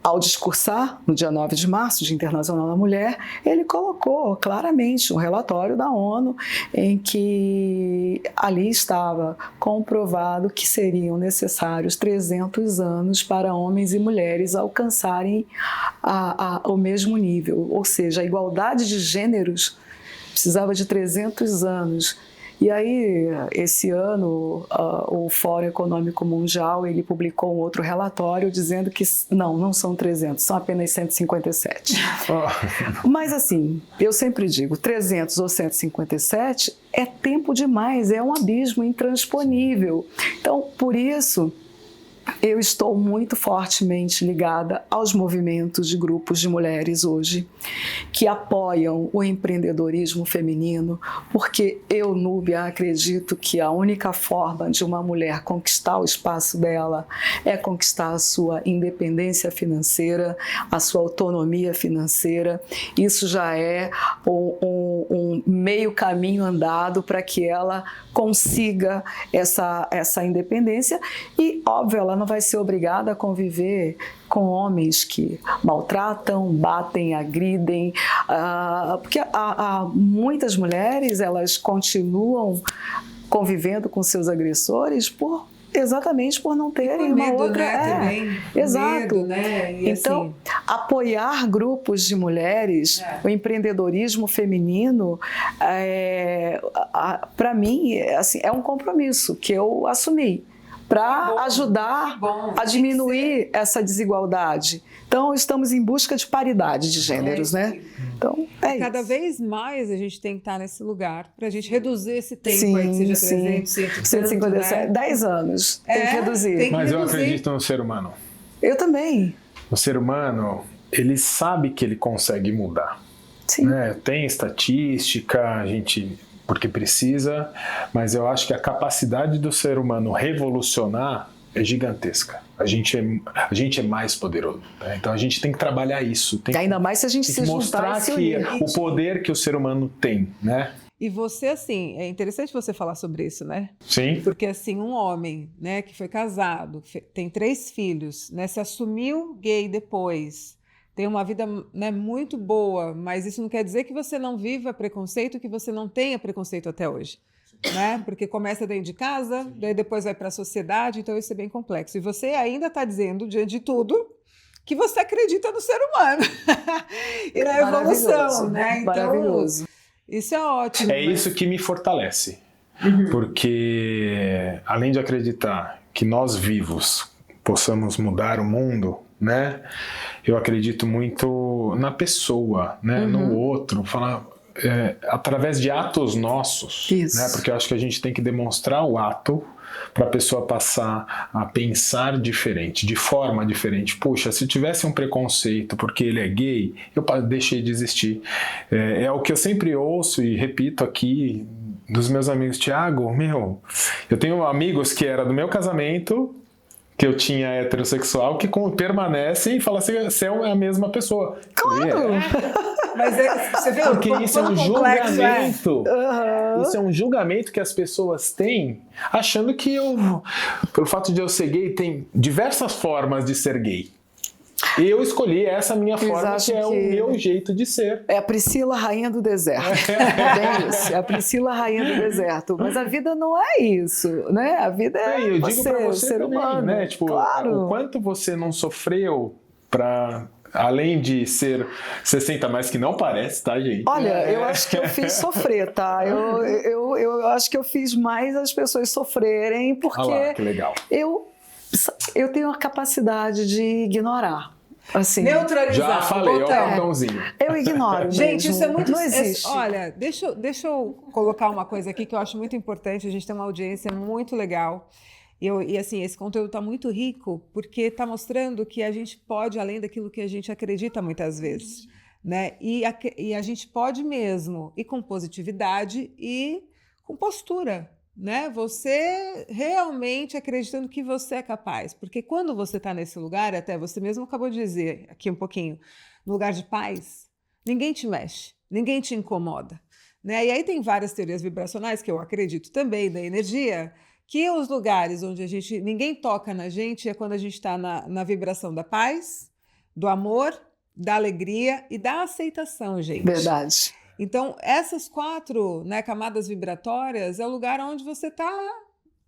ao discursar no dia 9 de março, Dia Internacional da Mulher, ele colocou claramente um relatório da ONU em que ali estava comprovado que seriam necessários 300 anos para homens e mulheres alcançarem o mesmo nível, ou seja, a igualdade de gêneros precisava de 300 anos. E aí, esse ano, o Fórum Econômico Mundial, ele publicou um outro relatório dizendo que não são 300, são apenas 157. Mas assim, eu sempre digo, 300 ou 157 é tempo demais, é um abismo intransponível. Então, por isso, eu estou muito fortemente ligada aos movimentos de grupos de mulheres hoje que apoiam o empreendedorismo feminino, porque eu, Núbia, acredito que a única forma de uma mulher conquistar o espaço dela é conquistar a sua independência financeira, a sua autonomia financeira. Isso já é um meio caminho andado para que ela consiga essa independência e, óbvio, ela não vai ser obrigada a conviver com homens que maltratam, batem, agridem, porque muitas mulheres, elas continuam convivendo com seus agressores exatamente por não terem uma outra... Né, também. Exato. Medo, né? E então, assim... apoiar grupos de mulheres, o empreendedorismo feminino, para mim, assim, é um compromisso que eu assumi para ajudar a diminuir essa desigualdade. Então, estamos em busca de paridade de gêneros, né? Então, cada isso. vez mais a gente tem que estar nesse lugar para a gente reduzir esse tempo aí, que seja 300, 157, né? 10 anos, tem que reduzir. Mas eu acredito no ser humano. Eu também. O ser humano, ele sabe que ele consegue mudar. Sim. Né? Tem estatística, a gente... porque precisa, mas eu acho que a capacidade do ser humano revolucionar é gigantesca. A gente é mais poderoso. Né? Então a gente tem que trabalhar isso. Ainda mais se a gente se mostrar que o poder que o ser humano tem, né? E você, assim, é interessante você falar sobre isso, né? Sim. Porque, assim, um homem, né, que foi casado, tem 3 filhos, né, se assumiu gay depois, tem uma vida, né, muito boa, mas isso não quer dizer que você não viva preconceito, que você não tenha preconceito até hoje, né? Porque começa dentro de casa, daí depois vai para a sociedade, então isso é bem complexo. E você ainda está dizendo, diante de tudo, que você acredita no ser humano e na evolução, né? Então, maravilhoso. Isso é ótimo. É isso que me fortalece, porque além de acreditar que nós vivos possamos mudar o mundo, né? Eu acredito muito na pessoa, né? No outro, falar através de atos nossos, né? Porque eu acho que a gente tem que demonstrar o ato para a pessoa passar a pensar diferente, de forma diferente. Puxa, se tivesse um preconceito porque ele é gay, eu deixei de existir. É o que eu sempre ouço e repito aqui dos meus amigos. Tiago, eu tenho amigos que era do meu casamento, que eu tinha heterossexual, que permanecem e falam assim, você é a mesma pessoa. Claro! Mas você vê, porque isso é um julgamento. Isso é um julgamento que as pessoas têm, achando que pelo fato de eu ser gay, tem diversas formas de ser gay. Eu escolhi essa minha forma, que é o meu jeito de ser. É a Priscila Rainha do Deserto. É isso, é a Priscila Rainha do Deserto. Mas a vida não é isso, né? A vida é eu digo pra você ser também, humano. Né? Tipo, claro. O quanto você não sofreu para Além de ser 60 mais, que não parece, tá, gente? Olha, eu acho que eu fiz sofrer, tá? Eu acho que eu fiz mais as pessoas sofrerem, porque Olha lá, que legal. eu tenho a capacidade de ignorar. Assim, Neutralizar. Já falei, ó, o botão. cartãozinho. eu ignoro. Gente, mesmo. isso é muito... Não existe. Olha, deixa eu colocar uma coisa aqui que eu acho muito importante. A gente tem uma audiência muito legal. E assim, esse conteúdo está muito rico porque está mostrando que a gente pode, além daquilo que a gente acredita muitas vezes, né? E a gente pode mesmo, e com positividade e com postura, né? Você realmente acreditando que você é capaz. Porque quando você está nesse lugar, até você mesmo acabou de dizer aqui um pouquinho, no lugar de paz, ninguém te mexe, ninguém te incomoda, né? E aí tem várias teorias vibracionais que eu acredito também da energia, que os lugares onde ninguém toca na gente é quando a gente está na vibração da paz, do amor, da alegria e da aceitação, gente. Verdade. Então, essas 4, né, camadas vibratórias é o lugar onde você está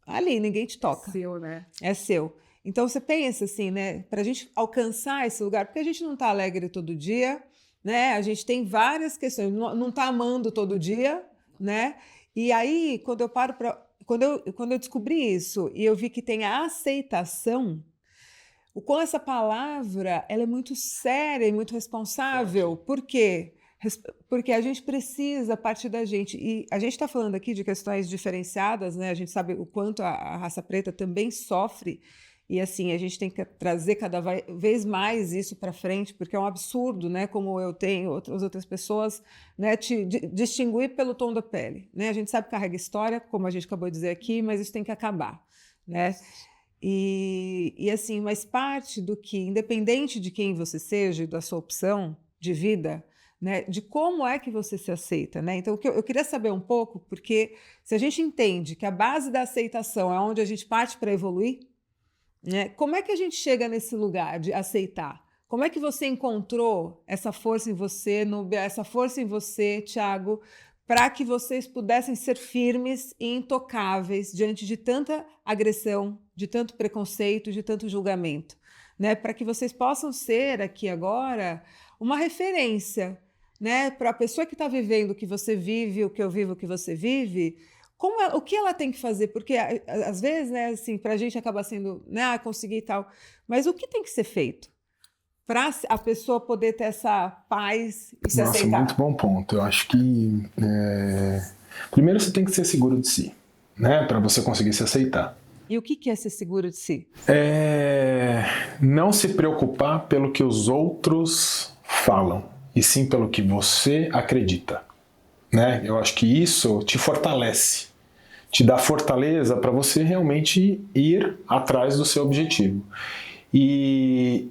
ali, ninguém te toca. Seu, né? É seu. Então, você pensa assim, né, para a gente alcançar esse lugar, porque a gente não está alegre todo dia, né, a gente tem várias questões, não está amando todo dia, né, e aí, quando eu paro para... Quando eu descobri isso e eu vi que tem a aceitação, com essa palavra ela é muito séria e muito responsável. Por quê? Porque a gente precisa partir da gente. E a gente está falando aqui de questões diferenciadas, né? A gente sabe o quanto a raça preta também sofre. E assim, a gente tem que trazer cada vez mais isso para frente, porque é um absurdo, né? Como eu tenho outras pessoas, né? Te distinguir pelo tom da pele, né? A gente sabe que carrega história, como a gente acabou de dizer aqui, mas isso tem que acabar, né? E assim, mas parte do que, independente de quem você seja, da sua opção de vida, né? De como é que você se aceita, né? Então, eu queria saber um pouco, porque se a gente entende que a base da aceitação é onde a gente parte para evoluir, né? Como é que a gente chega nesse lugar de aceitar? Como é que você encontrou essa força em você, Thiago, para que vocês pudessem ser firmes e intocáveis diante de tanta agressão, de tanto preconceito, de tanto julgamento, né? Para que vocês possam ser aqui agora uma referência, né? Para a pessoa que está vivendo o que você vive, o que eu vivo, o que você vive. O que ela tem que fazer? Porque, às vezes, né, assim, para a gente acaba sendo, né, conseguir e tal, mas o que tem que ser feito para a pessoa poder ter essa paz e se aceitar? Nossa, muito bom ponto. Eu acho que, primeiro, você tem que ser seguro de si, né, para você conseguir se aceitar. E o que é ser seguro de si? Não se preocupar pelo que os outros falam, e sim pelo que você acredita, né? Eu acho que isso te fortalece. Te dá fortaleza para você realmente ir atrás do seu objetivo. E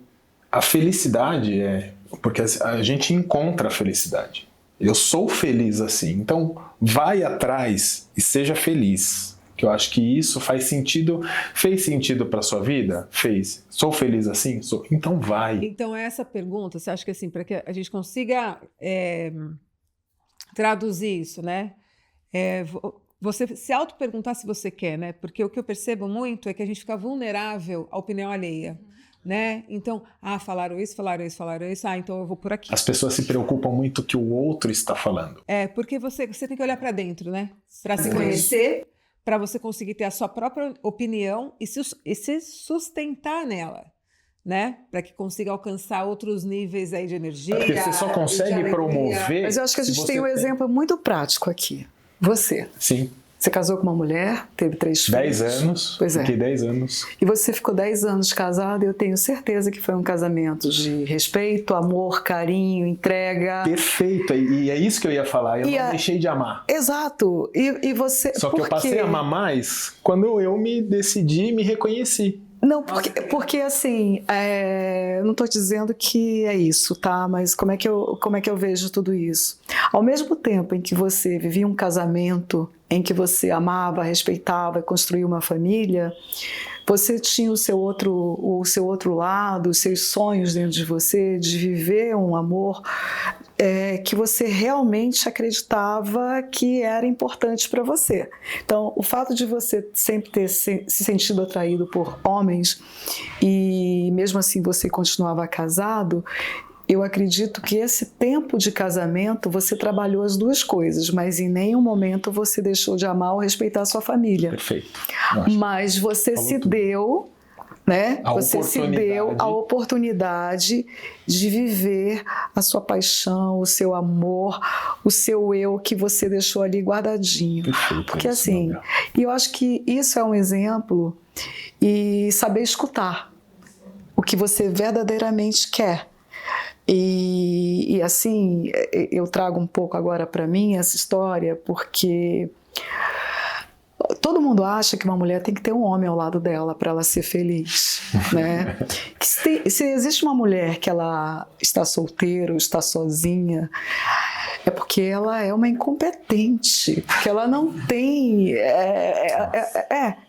a felicidade porque a gente encontra a felicidade. Eu sou feliz assim, então vai atrás e seja feliz. Que eu acho que isso fez sentido para sua vida? Fez. Sou feliz assim? Sou. Então vai. Então essa pergunta, você acha que assim, para que a gente consiga traduzir isso, né? Você se auto-perguntar se você quer, né? Porque o que eu percebo muito é que a gente fica vulnerável à opinião alheia, né? Então, falaram isso, então eu vou por aqui. As pessoas se preocupam muito o que o outro está falando. Porque você tem que olhar para dentro, né? Para se conhecer, para você conseguir ter a sua própria opinião e se sustentar nela, né? Para que consiga alcançar outros níveis aí de energia. Porque você só consegue promover... Mas eu acho que a gente tem um exemplo muito prático aqui. Você. Sim. Você casou com uma mulher, teve 3 filhos. 10 anos. Pois é. Fiquei 10 anos. E você ficou 10 anos casado e eu tenho certeza que foi um casamento de respeito, amor, carinho, entrega. Perfeito. E é isso que eu ia falar. Eu não deixei de amar. Exato. E você... Só que eu passei a amar mais quando eu me decidi e me reconheci. Não, porque assim, não estou dizendo que é isso, tá? Mas como é que eu vejo tudo isso? Ao mesmo tempo em que você vivia um casamento, em que você amava, respeitava e construía uma família, você tinha o seu outro lado, os seus sonhos dentro de você, de viver um amor que você realmente acreditava que era importante para você. Então, o fato de você sempre ter se sentido atraído por homens e mesmo assim você continuava casado, eu acredito que esse tempo de casamento você trabalhou as duas coisas, mas em nenhum momento você deixou de amar ou respeitar a sua família. Perfeito. Mas você se deu, né? Você se deu a oportunidade de viver a sua paixão, o seu amor, o seu eu que você deixou ali guardadinho. Perfeito. Porque assim, e eu acho que isso é um exemplo e saber escutar o que você verdadeiramente quer. E assim, eu trago um pouco agora para mim essa história, porque todo mundo acha que uma mulher tem que ter um homem ao lado dela para ela ser feliz, né? Que se existe uma mulher que ela está solteira ou está sozinha, é porque ela é uma incompetente, porque ela não tem,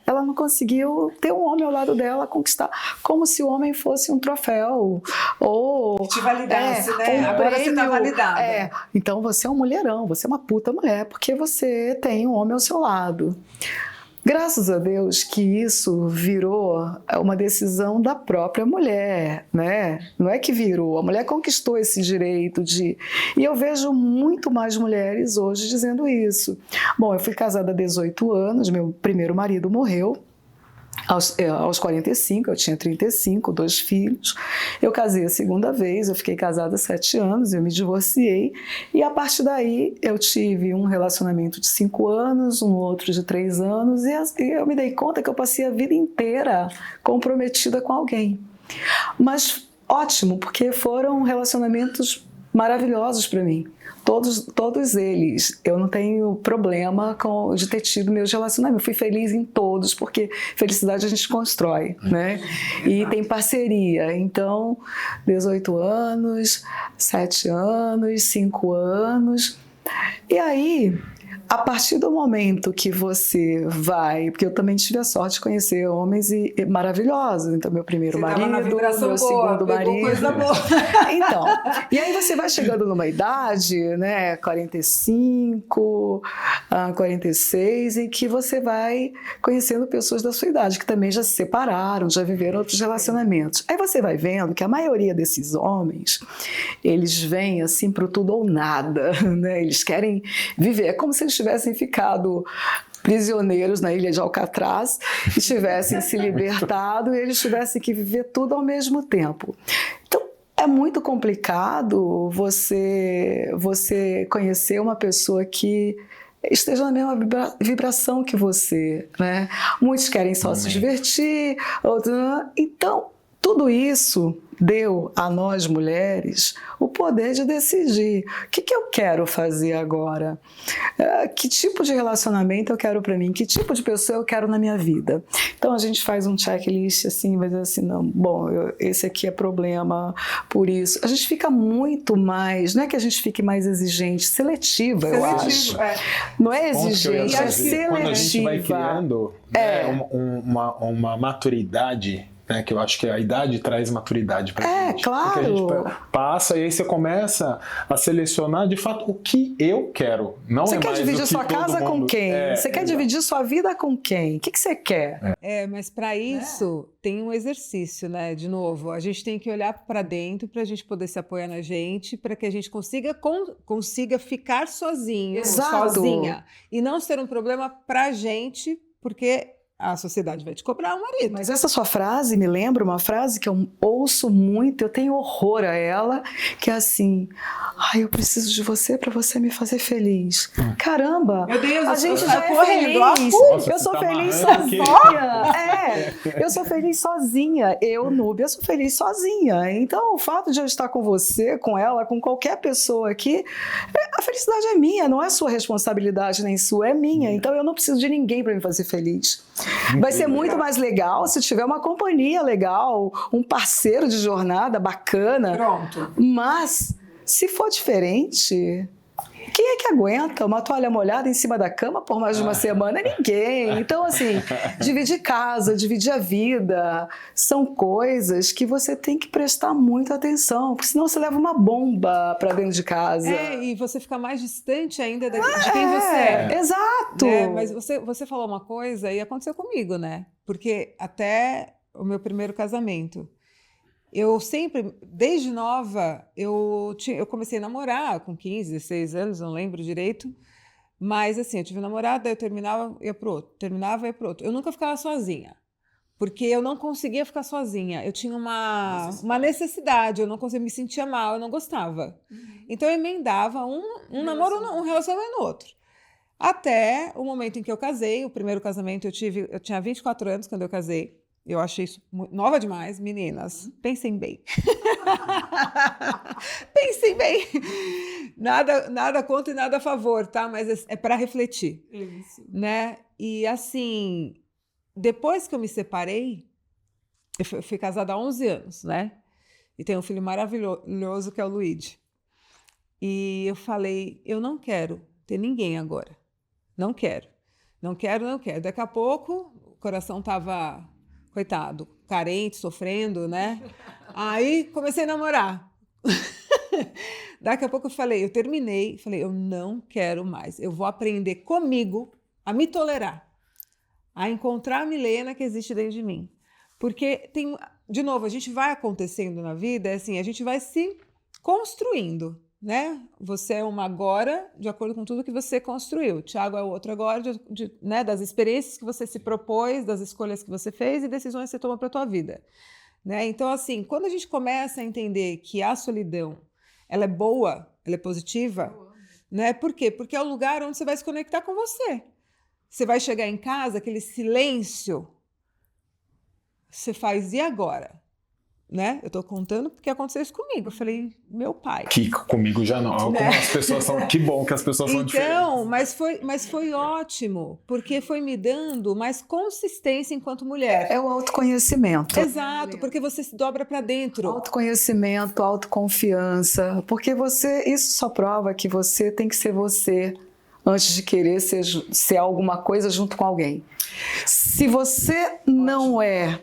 ela não conseguiu ter um homem ao lado dela, conquistar, como se o homem fosse um troféu, ou que te validasse, né? Um Agora prêmio, você tá validada. Então você é um mulherão, você é uma puta mulher, porque você tem um homem ao seu lado. Graças a Deus que isso virou uma decisão da própria mulher, né? Não é que virou, a mulher conquistou esse direito de... E eu vejo muito mais mulheres hoje dizendo isso. Bom, eu fui casada há 18 anos, meu primeiro marido morreu aos 45, eu tinha 35, 2 filhos. Eu casei a segunda vez, eu fiquei casada há 7 anos, eu me divorciei e a partir daí eu tive um relacionamento de 5 anos, um outro de 3 anos e eu me dei conta que eu passei a vida inteira comprometida com alguém. Mas ótimo, porque foram relacionamentos maravilhosos para mim. Todos eles, eu não tenho problema de ter tido meus relacionamentos. Fui feliz em todos, porque felicidade a gente constrói, né? E tem parceria. Então, 18 anos, 7 anos, 5 anos. E aí, a partir do momento que você vai... Porque eu também tive a sorte de conhecer homens maravilhosos. Então, meu primeiro marido, meu segundo marido. Coisa boa. Então, e aí você vai chegando numa idade, né, 45, 46, em que você vai conhecendo pessoas da sua idade, que também já se separaram, já viveram outros relacionamentos. Aí você vai vendo que a maioria desses homens, eles vêm assim pro tudo ou nada, né? Eles querem viver, é como se eles tivessem ficado prisioneiros na ilha de Alcatraz e tivessem se libertado e eles tivessem que viver tudo ao mesmo tempo. Então, é muito complicado você conhecer uma pessoa que esteja na mesma vibração que você, né? Muitos querem só se divertir, outros não. Então, tudo isso deu a nós mulheres o poder de decidir o que eu quero fazer agora, que tipo de relacionamento eu quero para mim, que tipo de pessoa eu quero na minha vida. Então a gente faz um checklist assim, vai dizer assim, não, bom, esse aqui é problema por isso. A gente fica muito mais, não é que a gente fique mais exigente, seletiva, eu acho. Não é exigente, é seletiva. Quando a gente vai criando uma maturidade, né, que eu acho que a idade traz maturidade pra gente. Claro. Porque a gente passa e aí você começa a selecionar de fato o que eu quero. Não você é quer mais dividir o que sua casa todo mundo... com quem? Você quer dividir sua vida com quem? O que você quer? Mas para isso tem um exercício, né? De novo, a gente tem que olhar para dentro para a gente poder se apoiar na gente, para que a gente consiga ficar sozinho, Exato. sozinha, e não ser um problema para a gente, porque a sociedade vai te cobrar um marido. Mas essa sua frase me lembra uma frase que eu ouço muito, eu tenho horror a ela, que é assim, eu preciso de você para você me fazer feliz. Caramba, meu Deus, a gente já é correndo, feliz. Nossa, eu sou tá feliz sozinha. Eu sou feliz sozinha. Eu, Núbia, sou feliz sozinha. Então, o fato de eu estar com você, com ela, com qualquer pessoa aqui, a felicidade é minha, não é sua responsabilidade nem sua, é minha. Então, eu não preciso de ninguém para me fazer feliz. Vai ser muito mais legal se tiver uma companhia legal, um parceiro de jornada bacana. Pronto. Mas, se for diferente, Quem é que aguenta uma toalha molhada em cima da cama por mais de uma semana? Ninguém. Então, assim, dividir casa, dividir a vida, são coisas que você tem que prestar muita atenção, porque senão você leva uma bomba para dentro de casa. E você fica mais distante ainda de quem você é. Exato. Né? Mas você falou uma coisa e aconteceu comigo, né? Porque até o meu primeiro casamento, eu sempre, desde nova, eu comecei a namorar com 15, 16 anos, não lembro direito, mas assim, eu tive um namorado, daí eu terminava, ia pro outro, terminava, ia pro outro. Eu nunca ficava sozinha, porque eu não conseguia ficar sozinha, eu tinha uma necessidade, eu não conseguia, me sentia mal, eu não gostava. Então eu emendava um namoro, um relacionamento no outro. Até o momento em que eu casei, o primeiro casamento eu tinha 24 anos quando eu casei. Eu achei isso nova demais, meninas. Pensem bem. Pensem bem. Nada contra e nada a favor, tá? Mas é para refletir. Isso. Né? E assim, depois que eu me separei, eu fui casada há 11 anos, né? E tenho um filho maravilhoso que é o Luigi. E eu falei, eu não quero ter ninguém agora. Não quero. Não quero, não quero. Daqui a pouco, o coração estava... Coitado, carente, sofrendo, né? Aí comecei a namorar. Daqui a pouco eu terminei, falei, eu não quero mais. Eu vou aprender comigo a me tolerar, a encontrar a Milena que existe dentro de mim. Porque de novo, a gente vai acontecendo na vida, assim, a gente vai se construindo, né? Você é uma agora, de acordo com tudo que você construiu. O Thiago é o outro agora, né? Das experiências que você se propôs, das escolhas que você fez e decisões que você toma para a tua vida. Né? Então, assim, quando a gente começa a entender que a solidão, ela é boa, ela é positiva, né? Por quê? Porque é o lugar onde você vai se conectar com você. Você vai chegar em casa, aquele silêncio, você faz, e agora? Né? Eu tô contando porque aconteceu isso comigo. Eu falei, meu pai. Que comigo já não. Como as pessoas são. Que bom que as pessoas são diferentes. Então, mas foi ótimo, porque foi me dando mais consistência enquanto mulher. É o autoconhecimento. Exato, porque você se dobra para dentro. Autoconhecimento, autoconfiança, porque isso só prova que você tem que ser você antes de querer ser alguma coisa junto com alguém. Se você não é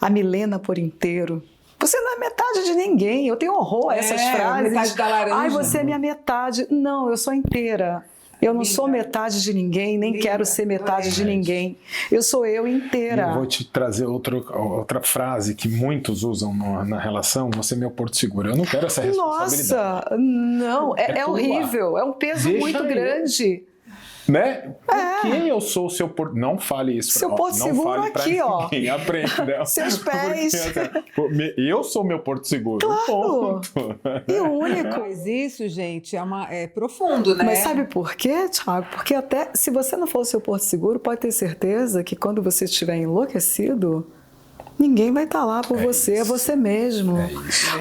a Milena por inteiro, você não é metade de ninguém. Eu tenho horror a essas frases. Metade da laranja. Ai, você é minha metade. Não, eu sou inteira. Eu não sou metade de ninguém, nem quero ser metade de ninguém. Eu sou eu inteira. Eu vou te trazer outra frase que muitos usam na relação. Você é meu porto seguro. Eu não quero essa responsabilidade. Nossa, não. É horrível. É um peso muito grande. Né? Porque eu sou o seu porto... Não fale isso. Seu porto seguro aqui, ó. Aprende, né? Seus pés. Eu sou meu porto seguro. Claro. Ponto. E o único. Mas isso, gente, é profundo, né? Mas sabe por quê, Thiago? Porque até se você não for o seu porto seguro, pode ter certeza que quando você estiver enlouquecido, ninguém vai estar lá por você, é você mesmo.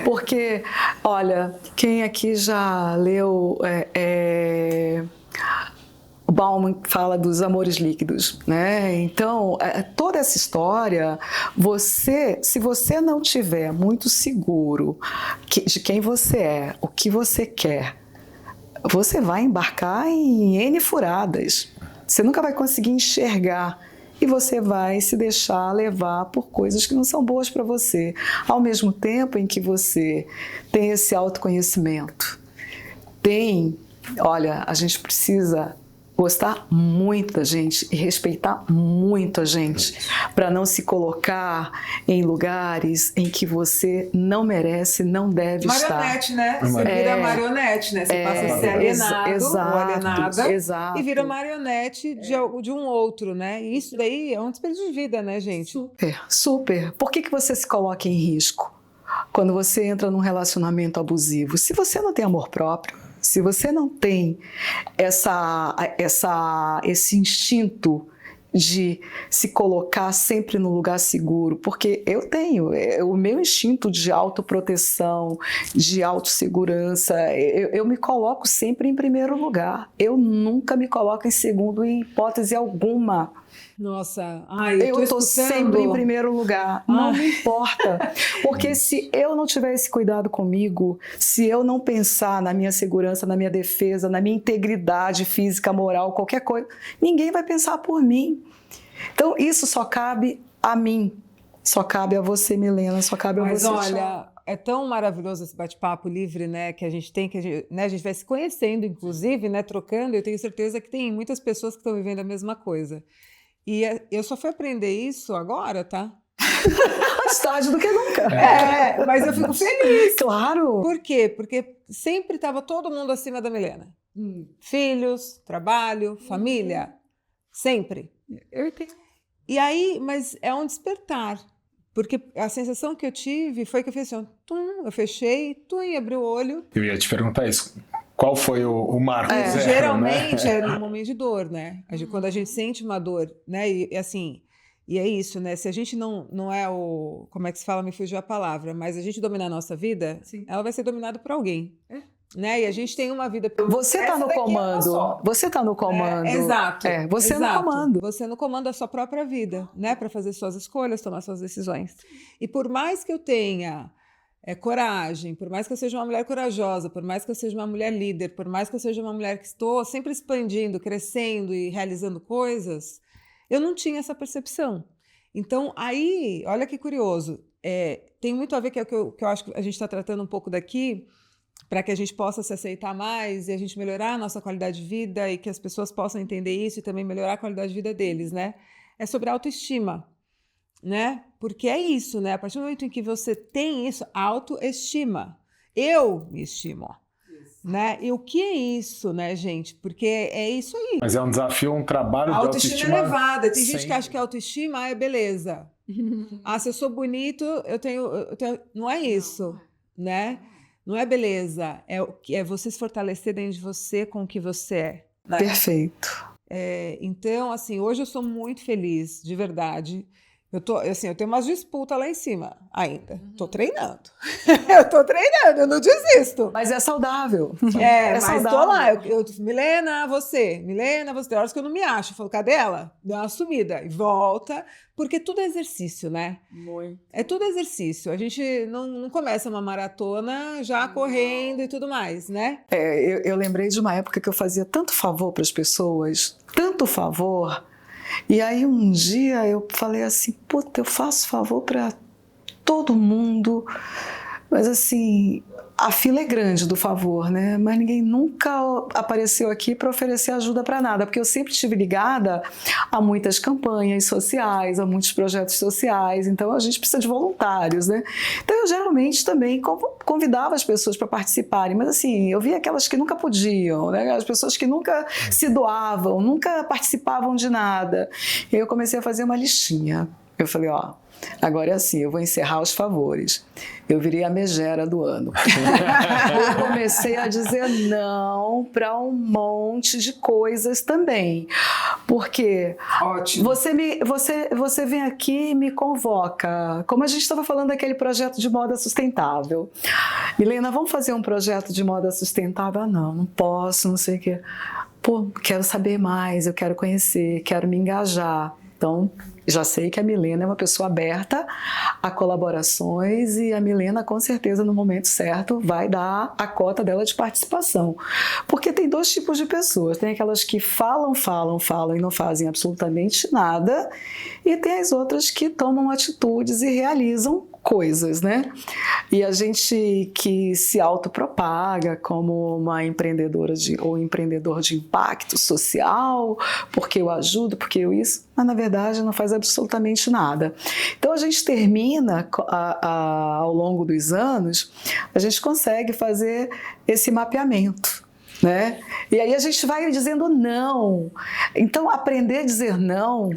Porque, olha, quem aqui já leu... O Bauman fala dos amores líquidos, né? Então, toda essa história, se você não tiver muito seguro de quem você é, o que você quer, você vai embarcar em N furadas. Você nunca vai conseguir enxergar e você vai se deixar levar por coisas que não são boas para você. Ao mesmo tempo em que você tem esse autoconhecimento, olha, a gente precisa gostar muito da gente e respeitar muito a gente para não se colocar em lugares em que você não merece, não deve estar. Marionete, né? Você vira marionete, né? Você passa a ser alienado ou alienada e vira marionete de um outro, né? E isso daí é um desperdício de vida, né, gente? Super. Por que você se coloca em risco quando você entra num relacionamento abusivo? Se você não tem amor próprio, se você não tem esse instinto de se colocar sempre no lugar seguro, porque eu tenho o meu instinto de autoproteção, de autossegurança, eu me coloco sempre em primeiro lugar. Eu nunca me coloco em segundo em hipótese alguma. Nossa, ai, eu tô sempre em primeiro lugar, não me importa, porque se eu não tiver esse cuidado comigo, se eu não pensar na minha segurança, na minha defesa, na minha integridade física, moral, qualquer coisa, ninguém vai pensar por mim. Então isso só cabe a mim, só cabe a você, Milena, só cabe a você. Mas olha, é tão maravilhoso esse bate-papo livre, né, que a gente tem, né, a gente vai se conhecendo, inclusive, né, trocando. Eu tenho certeza que tem muitas pessoas que estão vivendo a mesma coisa. E eu só fui aprender isso agora, tá? Mais tarde do que nunca. Mas eu fico feliz. Claro. Por quê? Porque sempre estava todo mundo acima da Milena. Filhos, trabalho, família. Sempre. Eu entendo. E aí, mas é um despertar. Porque a sensação que eu tive foi que eu fiz assim, eu fechei, e abri o olho. Eu ia te perguntar isso. Qual foi o marco zero, geralmente né? é no momento de dor, né? Quando a gente sente uma dor, né? E assim, e é isso, né? Se a gente não é o... Como é que se fala? Me fugiu a palavra. Mas a gente dominar a nossa vida, sim, ela vai ser dominada por alguém. Né? E a gente tem uma vida... Você está no comando. Você está no comando. Exato. Você no comando. Você no comando da sua própria vida, né? Para fazer suas escolhas, tomar suas decisões. E por mais que eu tenha coragem, por mais que eu seja uma mulher corajosa, por mais que eu seja uma mulher líder, por mais que eu seja uma mulher que estou sempre expandindo, crescendo e realizando coisas, eu não tinha essa percepção. Então, aí, olha que curioso, tem muito a ver, que é o que eu acho que a gente está tratando um pouco daqui, para que a gente possa se aceitar mais e a gente melhorar a nossa qualidade de vida e que as pessoas possam entender isso e também melhorar a qualidade de vida deles, né? É sobre autoestima, né? Porque é isso, né? A partir do momento em que você tem isso, autoestima. Eu me estimo, né? E o que é isso, né, gente? Porque é isso aí. Mas é um desafio, um trabalho de autoestima elevada. Tem gente que acha que a autoestima é beleza. Se eu sou bonito, eu tenho... Não é isso, né? Não é beleza, é você se fortalecer dentro de você com o que você é. Né? Perfeito. Então, assim, hoje eu sou muito feliz, de verdade. Eu tenho umas disputas lá em cima ainda. Tô treinando. Eu não desisto. Mas é saudável. Mas saudável. Tô lá. Milena, você. Tem horas que eu não me acho. Eu falo, cadê ela? Deu uma sumida. E volta. Porque tudo é exercício, né? Muito. É tudo exercício. A gente não começa uma maratona já correndo e tudo mais, né? Eu lembrei de uma época que eu fazia tanto favor para as pessoas, tanto favor. E aí um dia eu falei assim, puta, eu faço favor para todo mundo, mas assim, a fila é grande do favor, né? Mas ninguém nunca apareceu aqui para oferecer ajuda para nada, porque eu sempre estive ligada a muitas campanhas sociais, a muitos projetos sociais, então a gente precisa de voluntários, né? Então eu geralmente também convidava as pessoas para participarem, mas assim, eu via aquelas que nunca podiam, né? As pessoas que nunca se doavam, nunca participavam de nada. E aí eu comecei a fazer uma listinha. Eu falei, agora é assim, eu vou encerrar os favores. Eu virei a megera do ano. Eu comecei a dizer não para um monte de coisas também. Porque ótimo, você vem aqui e me convoca. Como a gente estava falando daquele projeto de moda sustentável. Milena, vamos fazer um projeto de moda sustentável? Não posso, não sei o quê. Pô, quero saber mais, eu quero conhecer, quero me engajar. Então, já sei que a Milena é uma pessoa aberta a colaborações e a Milena, com certeza, no momento certo, vai dar a cota dela de participação. Porque tem dois tipos de pessoas. Tem aquelas que falam e não fazem absolutamente nada, e tem as outras que tomam atitudes e realizam coisas, né? E a gente que se autopropaga como uma empreendedora ou empreendedor de impacto social, porque eu ajudo, porque eu isso, mas na verdade não faz absolutamente nada. Então a gente termina, ao longo dos anos, a gente consegue fazer esse mapeamento, né? E aí a gente vai dizendo não. Então aprender a dizer não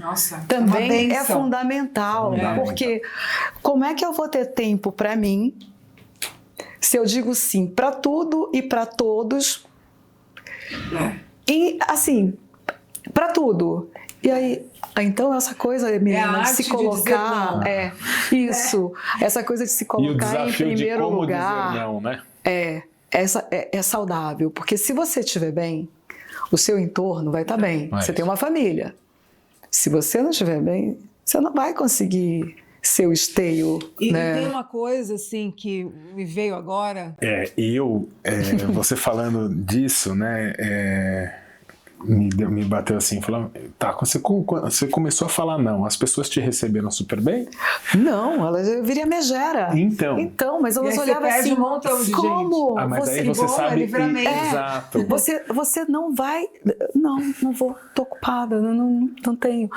também é fundamental, porque como é que eu vou ter tempo para mim se eu digo sim para tudo e para todos? E assim, para tudo. E aí, então essa coisa, menina, de se colocar, essa coisa de se colocar em primeiro lugar, dizer não, né? É saudável, porque se você estiver bem, o seu entorno vai estar bem. Você tem uma família. Se você não estiver bem, você não vai conseguir ser o esteio, E né? tem uma coisa, assim, que me veio agora. Você falando disso, né? Me bateu assim, falando, tá, você começou a falar não, as pessoas te receberam super bem? Não, ela viria megera. Então, mas elas E aí olhavam você perde assim, um montão de como? Ah, mas aí você bom, é sabe, livramento. exato. Você não vai, não vou, tô ocupada, não tenho.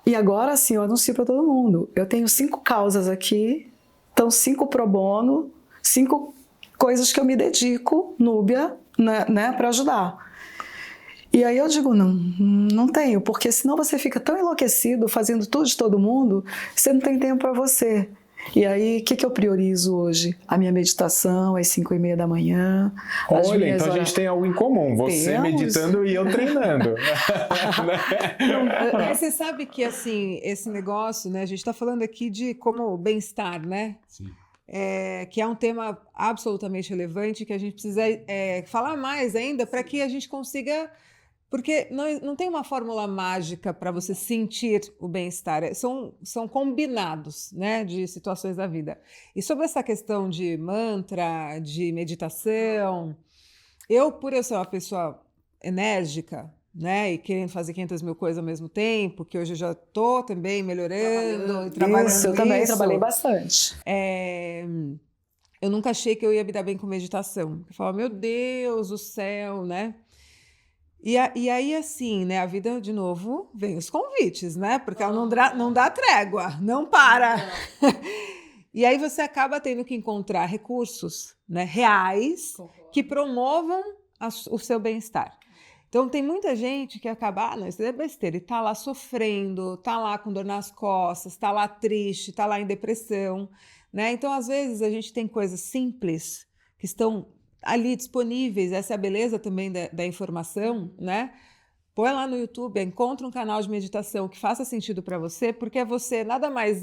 E agora sim, eu anuncio para todo mundo, eu tenho 5 causas aqui, então 5 pro bono, 5 coisas que eu me dedico, Núbia, né, para ajudar. E aí eu digo, não tenho, porque senão você fica tão enlouquecido fazendo tudo de todo mundo, você não tem tempo para você. E aí, o que eu priorizo hoje? A minha meditação às 5:30 da manhã. Olha, então a gente tem algo em comum, você meditando e eu treinando. Mas você sabe que, assim, esse negócio, né, a gente está falando aqui de como bem-estar, né? Sim. Que é um tema absolutamente relevante, que a gente precisa falar mais ainda para que a gente consiga... Porque não tem uma fórmula mágica para você sentir o bem-estar, são combinados, né, de situações da vida. E sobre essa questão de mantra, de meditação, por eu ser uma pessoa enérgica, né, e querendo fazer 500 mil coisas ao mesmo tempo, que hoje eu já estou também melhorando e trabalhando isso, eu também trabalhei bastante. Eu nunca achei que eu ia me dar bem com meditação. Eu falava, meu Deus do céu, né? E aí, assim, né, a vida, de novo, vem os convites, né? Porque ela não dá trégua, não para. E aí você acaba tendo que encontrar recursos, né, reais que promovam o seu bem-estar. Então, tem muita gente que acaba, não, isso é besteira, e tá lá sofrendo, tá lá com dor nas costas, tá lá triste, tá lá em depressão, né? Então, às vezes, a gente tem coisas simples que estão ali disponíveis, essa é a beleza também da informação, né? Põe lá no YouTube, encontra um canal de meditação que faça sentido para você, porque você nada mais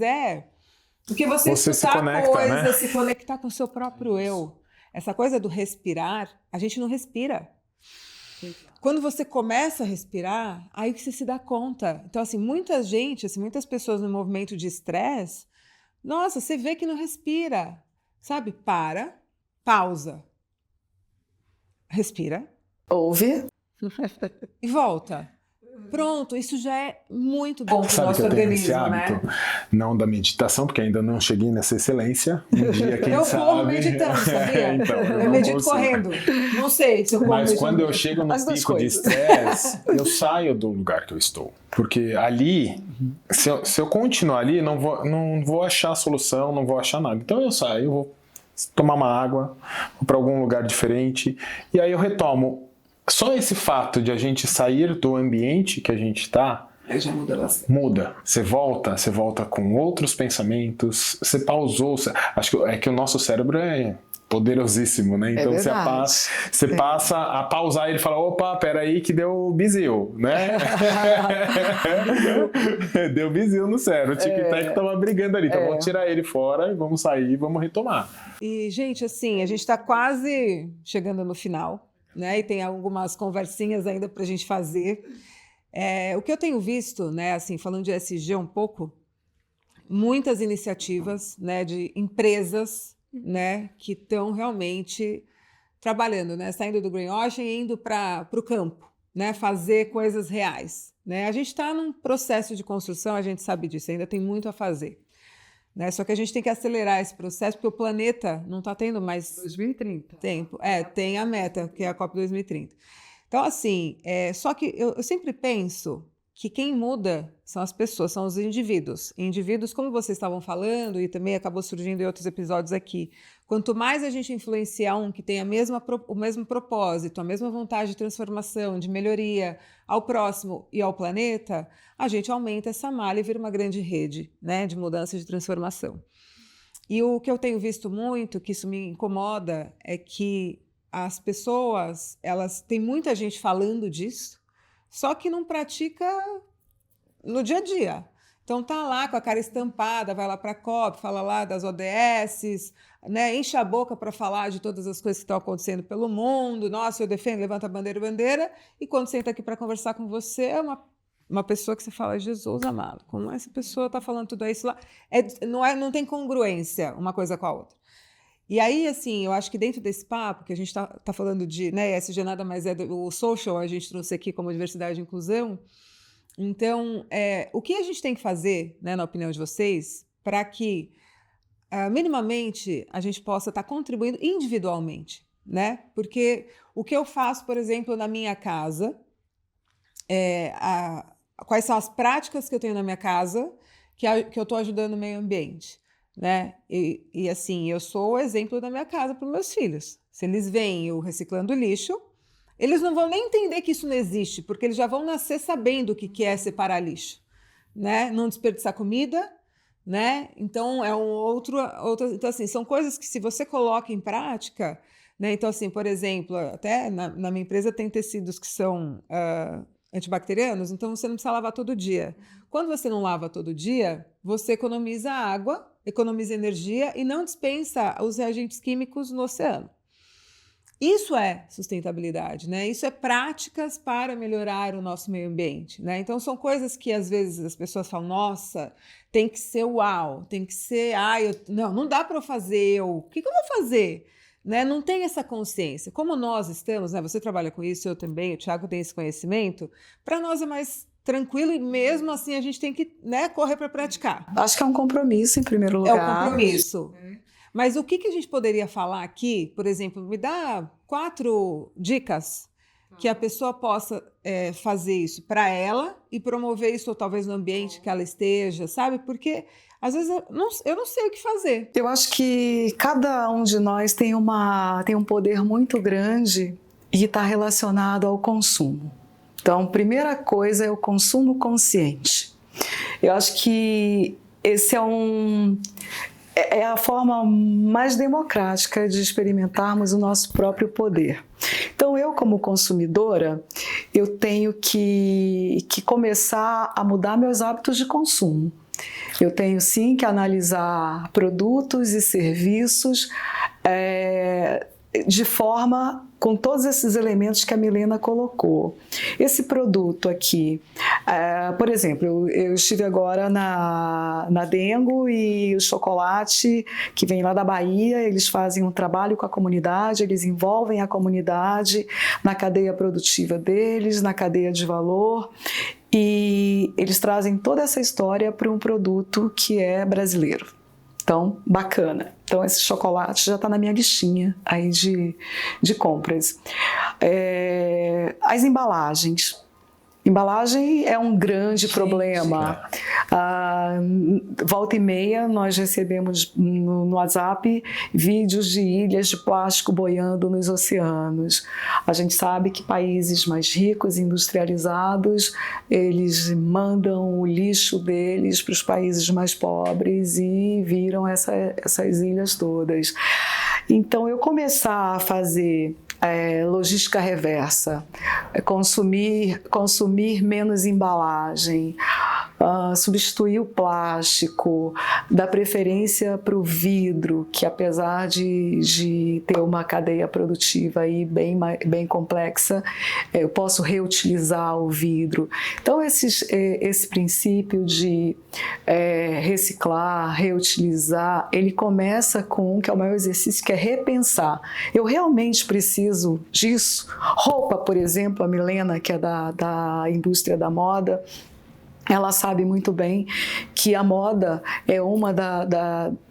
do que você escutar coisas, né? Se conectar com o seu próprio eu. Essa coisa do respirar, a gente não respira. Quando você começa a respirar, aí que você se dá conta. Então, assim, muitas pessoas no movimento de estresse, nossa, você vê que não respira, sabe? Pausa. Respira. Ouve. E volta. Pronto, isso já é muito bom para o Sabe nosso que eu tenho organismo, esse hábito, né? não da meditação, porque ainda não cheguei nessa excelência. Um dia, quem eu sabe... corro meditando, sabia? Então, eu medito correndo. Não sei se eu corro Mas meditando. quando eu chego no pico de estresse, eu saio do lugar que eu estou. Porque ali, se eu continuar ali, não vou achar a solução, não vou achar nada. Então eu saio, eu vou tomar uma água, vou para algum lugar diferente, e aí eu retomo. Só esse fato de a gente sair do ambiente que a gente está, já muda bastante. Muda. Você volta com outros pensamentos, você pausou. Acho que o nosso cérebro é poderosíssimo, né? Então você passa a pausar e ele fala, opa, peraí que deu bizil, né? Deu bizil no cérebro, o tic-tac tava brigando ali, então vamos tirar ele fora e vamos sair e vamos retomar. E, gente, assim, a gente está quase chegando no final, né? E tem algumas conversinhas ainda para a gente fazer. O que eu tenho visto, né, assim, falando de ESG um pouco, muitas iniciativas, né, de empresas, né, que estão realmente trabalhando, né, saindo do greenwashing e indo para o campo, né, fazer coisas reais, né? A gente está num processo de construção, a gente sabe disso, ainda tem muito a fazer, né? Só que a gente tem que acelerar esse processo porque o planeta não está tendo mais 2030 tempo. Tem a meta, que é a COP 2030. Então, assim, só que eu sempre penso que quem muda são as pessoas, são os indivíduos. Indivíduos, como vocês estavam falando, e também acabou surgindo em outros episódios aqui, quanto mais a gente influenciar um que tem o mesmo propósito, a mesma vontade de transformação, de melhoria ao próximo e ao planeta, a gente aumenta essa malha e vira uma grande rede, né, de mudança e de transformação. E o que eu tenho visto muito, que isso me incomoda, é que as pessoas, tem muita gente falando disso, só que não pratica no dia a dia. Então tá lá com a cara estampada, vai lá para a COP, fala lá das ODS, né, enche a boca para falar de todas as coisas que estão acontecendo pelo mundo. Nossa, eu defendo, levanta a bandeira, e quando senta aqui para conversar com você, é uma uma pessoa que você fala, Jesus amado, como essa pessoa está falando tudo isso lá? Não tem congruência uma coisa com a outra. E aí, assim, eu acho que dentro desse papo, que a gente tá falando de, né, ESG nada mais é o social, a gente trouxe aqui como diversidade e inclusão. Então, o que a gente tem que fazer, né, na opinião de vocês, para que minimamente a gente possa estar contribuindo individualmente, né? Porque o que eu faço, por exemplo, na minha casa, quais são as práticas que eu tenho na minha casa que eu estou ajudando o meio ambiente, né? E assim, eu sou o exemplo da minha casa para os meus filhos. Se eles veem eu reciclando lixo, eles não vão nem entender que isso não existe, porque eles já vão nascer sabendo o que é separar lixo, né? Não desperdiçar comida, né? Então é então assim, são coisas que se você coloca em prática, né? Então assim, por exemplo, até na minha empresa tem tecidos que são antibacterianos, então você não precisa lavar todo dia. Quando você não lava todo dia, você economiza água, economiza energia e não dispensa os reagentes químicos no oceano. Isso é sustentabilidade, né? Isso é práticas para melhorar o nosso meio ambiente, né? Então são coisas que às vezes as pessoas falam, nossa, tem que ser uau, tem que ser, não dá para eu fazer, o que eu vou fazer? Né? Não tem essa consciência. Como nós estamos, né? Você trabalha com isso, eu também, o Thiago tem esse conhecimento, para nós é mais tranquilo e mesmo assim a gente tem que, né, correr para praticar. Acho que é um compromisso em primeiro lugar. É um compromisso. Mas o que a gente poderia falar aqui, por exemplo, me dá 4 dicas que a pessoa possa fazer isso para ela e promover isso talvez no ambiente que ela esteja, sabe? Porque às vezes eu não sei o que fazer. Eu acho que cada um de nós tem um poder muito grande e está relacionado ao consumo. Então, primeira coisa é o consumo consciente. Eu acho que esse é a forma mais democrática de experimentarmos o nosso próprio poder. Então, eu como consumidora, eu tenho que começar a mudar meus hábitos de consumo. Eu tenho sim que analisar produtos e serviços de forma com todos esses elementos que a Milena colocou. Esse produto aqui, por exemplo, eu estive agora na Dengo e o chocolate que vem lá da Bahia, eles fazem um trabalho com a comunidade, eles envolvem a comunidade na cadeia produtiva deles, na cadeia de valor, e eles trazem toda essa história para um produto que é brasileiro. Então, bacana. Então, esse chocolate já está na minha listinha aí de compras. As embalagens. Embalagem é um grande problema. Volta e meia, nós recebemos no WhatsApp vídeos de ilhas de plástico boiando nos oceanos. A gente sabe que países mais ricos, industrializados, eles mandam o lixo deles para os países mais pobres e viram essas ilhas todas. Então, eu começar a fazer logística reversa, consumir menos embalagem, substituir o plástico, dar preferência para o vidro, que apesar de ter uma cadeia produtiva aí bem complexa, eu posso reutilizar o vidro. Então, esse princípio de reciclar, reutilizar, ele começa com, que é o maior exercício, que é repensar. Eu realmente preciso disso? Roupa, por exemplo, a Milena, que é da indústria da moda, ela sabe muito bem que a moda é uma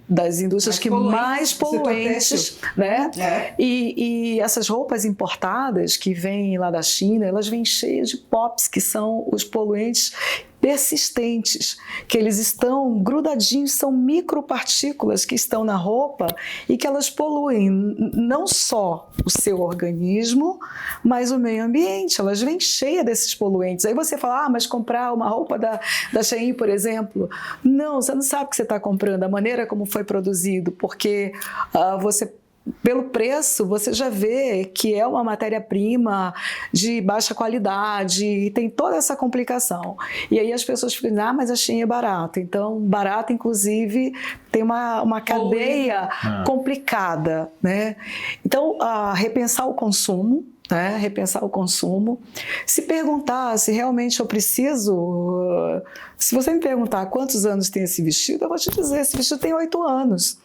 das indústrias que mais poluentes, né? E essas roupas importadas que vêm lá da China, elas vêm cheias de POPs, que são os poluentes persistentes, que eles estão grudadinhos, são micropartículas que estão na roupa e que elas poluem não só o seu organismo, mas o meio ambiente. Elas vêm cheias desses poluentes. Aí você fala, mas comprar uma roupa da Shein, por exemplo, não, você não sabe o que você está comprando, a maneira como foi produzido, porque pelo preço, você já vê que é uma matéria-prima de baixa qualidade e tem toda essa complicação. E aí as pessoas ficam, mas a Shein é barata. Então, barata, inclusive, tem uma cadeia complicada, né? Então, repensar o consumo. né? Repensar o consumo. Se perguntar se realmente eu preciso... Se você me perguntar quantos anos tem esse vestido, eu vou te dizer, esse vestido tem 8 anos.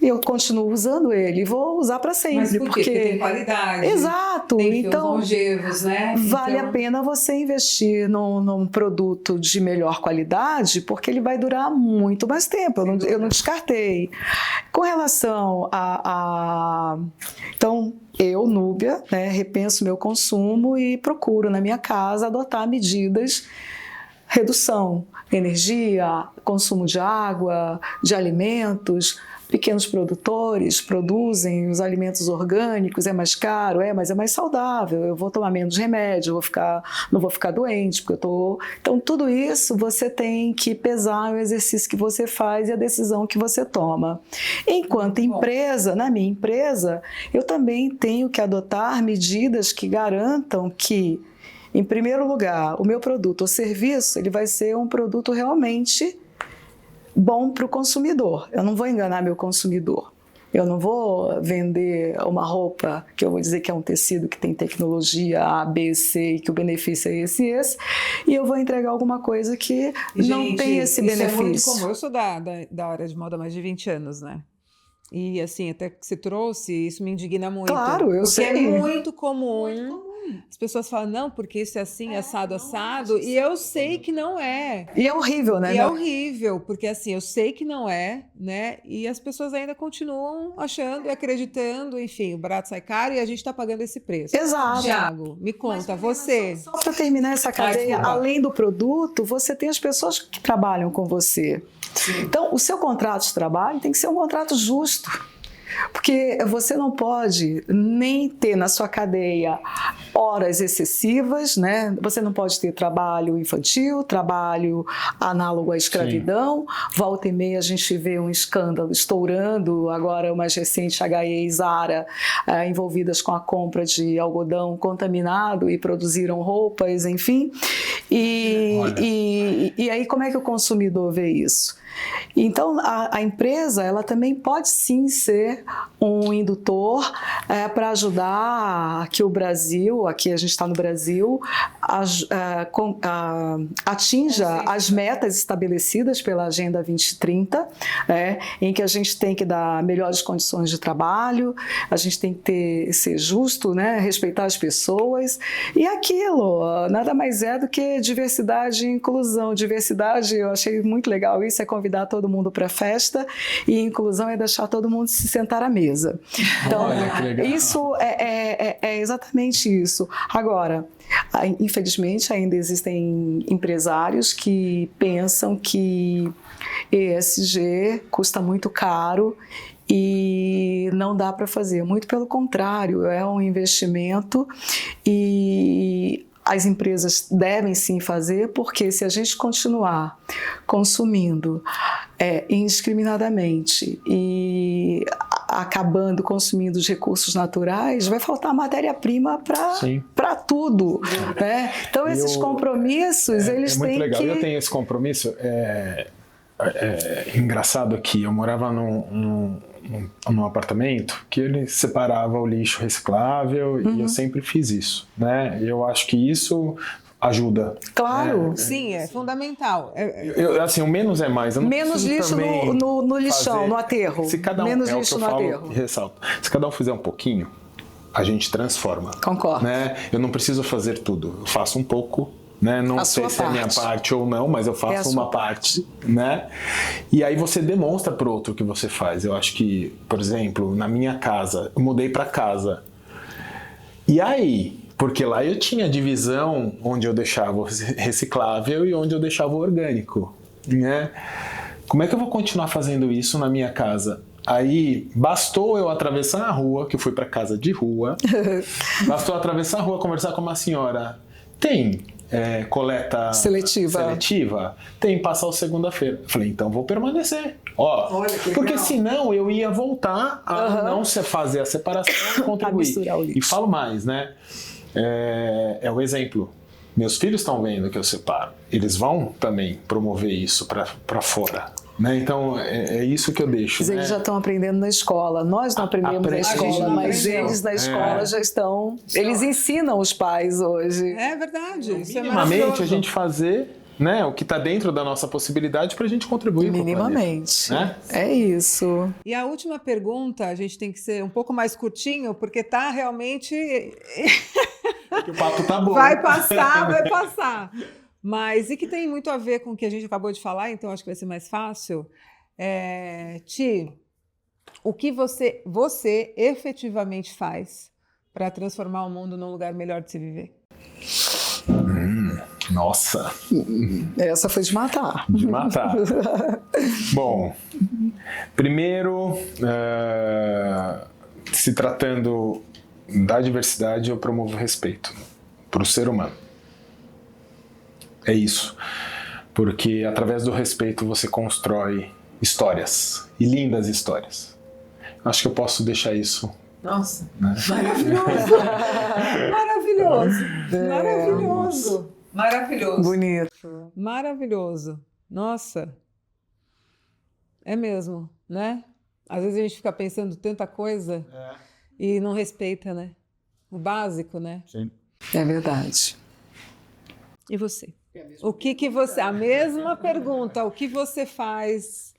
E eu continuo usando ele, vou usar para sempre. Mas por quê? Porque tem qualidade. Exato. Tem fios então, longevos, né? Vale então... a pena você investir num produto de melhor qualidade, porque ele vai durar muito mais tempo. Eu não descartei. Com relação Então, eu, Núbia, né, repenso meu consumo e procuro na minha casa adotar medidas redução, energia, consumo de água, de alimentos. Pequenos produtores produzem os alimentos orgânicos, é mais caro, mas é mais saudável, eu vou tomar menos remédio, não vou ficar doente, porque eu tô... Então, tudo isso você tem que pesar o exercício que você faz e a decisão que você toma. Enquanto empresa, na minha empresa, eu também tenho que adotar medidas que garantam que, em primeiro lugar, o meu produto ou serviço, ele vai ser um produto realmente bom para o consumidor. Eu não vou enganar meu consumidor. Eu não vou vender uma roupa que eu vou dizer que é um tecido que tem tecnologia A, B, C e que o benefício é esse e esse, e eu vou entregar alguma coisa que não tem esse benefício. Isso é muito comum. Eu sou da área de moda há mais de 20 anos, né? E assim, até que você trouxe, isso me indigna muito. Claro, eu sei. Porque é muito comum. As pessoas falam, não, porque isso é assim, assado, assado. E eu sei que não é. E é horrível, né? E é horrível, porque assim, eu sei que não é, né? E as pessoas ainda continuam achando e acreditando, enfim, o barato sai caro e a gente está pagando esse preço. Exato. Tiago, me conta, você... Só para terminar essa cadeia, além do produto, você tem as pessoas que trabalham com você. Sim. Então, o seu contrato de trabalho tem que ser um contrato justo. Porque você não pode nem ter na sua cadeia horas excessivas, né? Você não pode ter trabalho infantil, trabalho análogo à escravidão. Sim. Volta e meia a gente vê um escândalo estourando, agora o mais recente, HE e Zara, envolvidas com a compra de algodão contaminado e produziram roupas, enfim. E aí como é que o consumidor vê isso? Então, a empresa, ela também pode sim ser um indutor para ajudar que o Brasil, aqui a gente está no Brasil, atinja as metas estabelecidas pela Agenda 2030, em que a gente tem que dar melhores condições de trabalho, a gente tem que ser justo, né, respeitar as pessoas, e aquilo, nada mais é do que diversidade e inclusão. Diversidade, eu achei muito legal isso, é convidar todo mundo para a festa, e inclusão é deixar todo mundo se sentar à mesa. Então, isso é exatamente isso. Agora, infelizmente, ainda existem empresários que pensam que ESG custa muito caro e não dá para fazer. Muito pelo contrário, é um investimento e as empresas devem sim fazer, porque se a gente continuar consumindo indiscriminadamente e acabando consumindo os recursos naturais, vai faltar matéria-prima para tudo. Né? Então, esses compromissos, eles têm muito legal. que... Eu tenho esse compromisso. Engraçado que eu morava num apartamento que ele separava o lixo reciclável e eu sempre fiz isso, né? Eu acho que isso ajuda. Claro. Sim, é fundamental. Assim, o menos é mais. Eu não menos lixo no lixão, fazer, no aterro. Se cada um, menos lixo no aterro. Ressalto. Se cada um fizer um pouquinho, a gente transforma. Concordo. Né? Eu não preciso fazer tudo. Eu faço um pouco. Né? Não sei se é a minha parte ou não, mas eu faço uma parte, né? E aí você demonstra para o outro o que você faz. Eu acho que, por exemplo, na minha casa, eu mudei para casa. E aí, porque lá eu tinha divisão onde eu deixava o reciclável e onde eu deixava o orgânico, né? Como é que eu vou continuar fazendo isso na minha casa? Aí, bastou eu atravessar a rua, que eu fui para casa de rua, bastou atravessar a rua, conversar com uma senhora. Tem coleta seletiva, tem passar o segunda-feira. Falei, então vou permanecer. Porque senão eu ia voltar a não fazer a separação e contribuir. E falo mais, né? É o exemplo. Meus filhos estão vendo que eu separo. Eles vão também promover isso para fora. Né? Então, é isso que eu deixo. Mas eles já estão aprendendo na escola. Nós não aprendemos na escola, mas eles na escola já estão... Eles ensinam os pais hoje. É verdade. Isso minimamente a gente fazer, né, o que está dentro da nossa possibilidade para a gente contribuir. Minimamente. Planeta, né? É isso. E a última pergunta, a gente tem que ser um pouco mais curtinho, porque tá realmente... Porque o papo tá bom. Vai passar. Mas, e que tem muito a ver com o que a gente acabou de falar, então acho que vai ser mais fácil. Ti, o que você efetivamente faz para transformar o mundo num lugar melhor de se viver? Nossa. Essa foi de matar. De matar. Bom, primeiro, se tratando da diversidade, eu promovo respeito para o ser humano. É isso. Porque através do respeito você constrói histórias, e lindas histórias. Acho que eu posso deixar isso. Nossa, né? Maravilhoso. Bonito. Maravilhoso. Nossa. É mesmo, né? Às vezes a gente fica pensando tanta coisa e não respeita, né? O básico, né? Sim. É verdade. E você? O que você... A mesma pergunta. O que você faz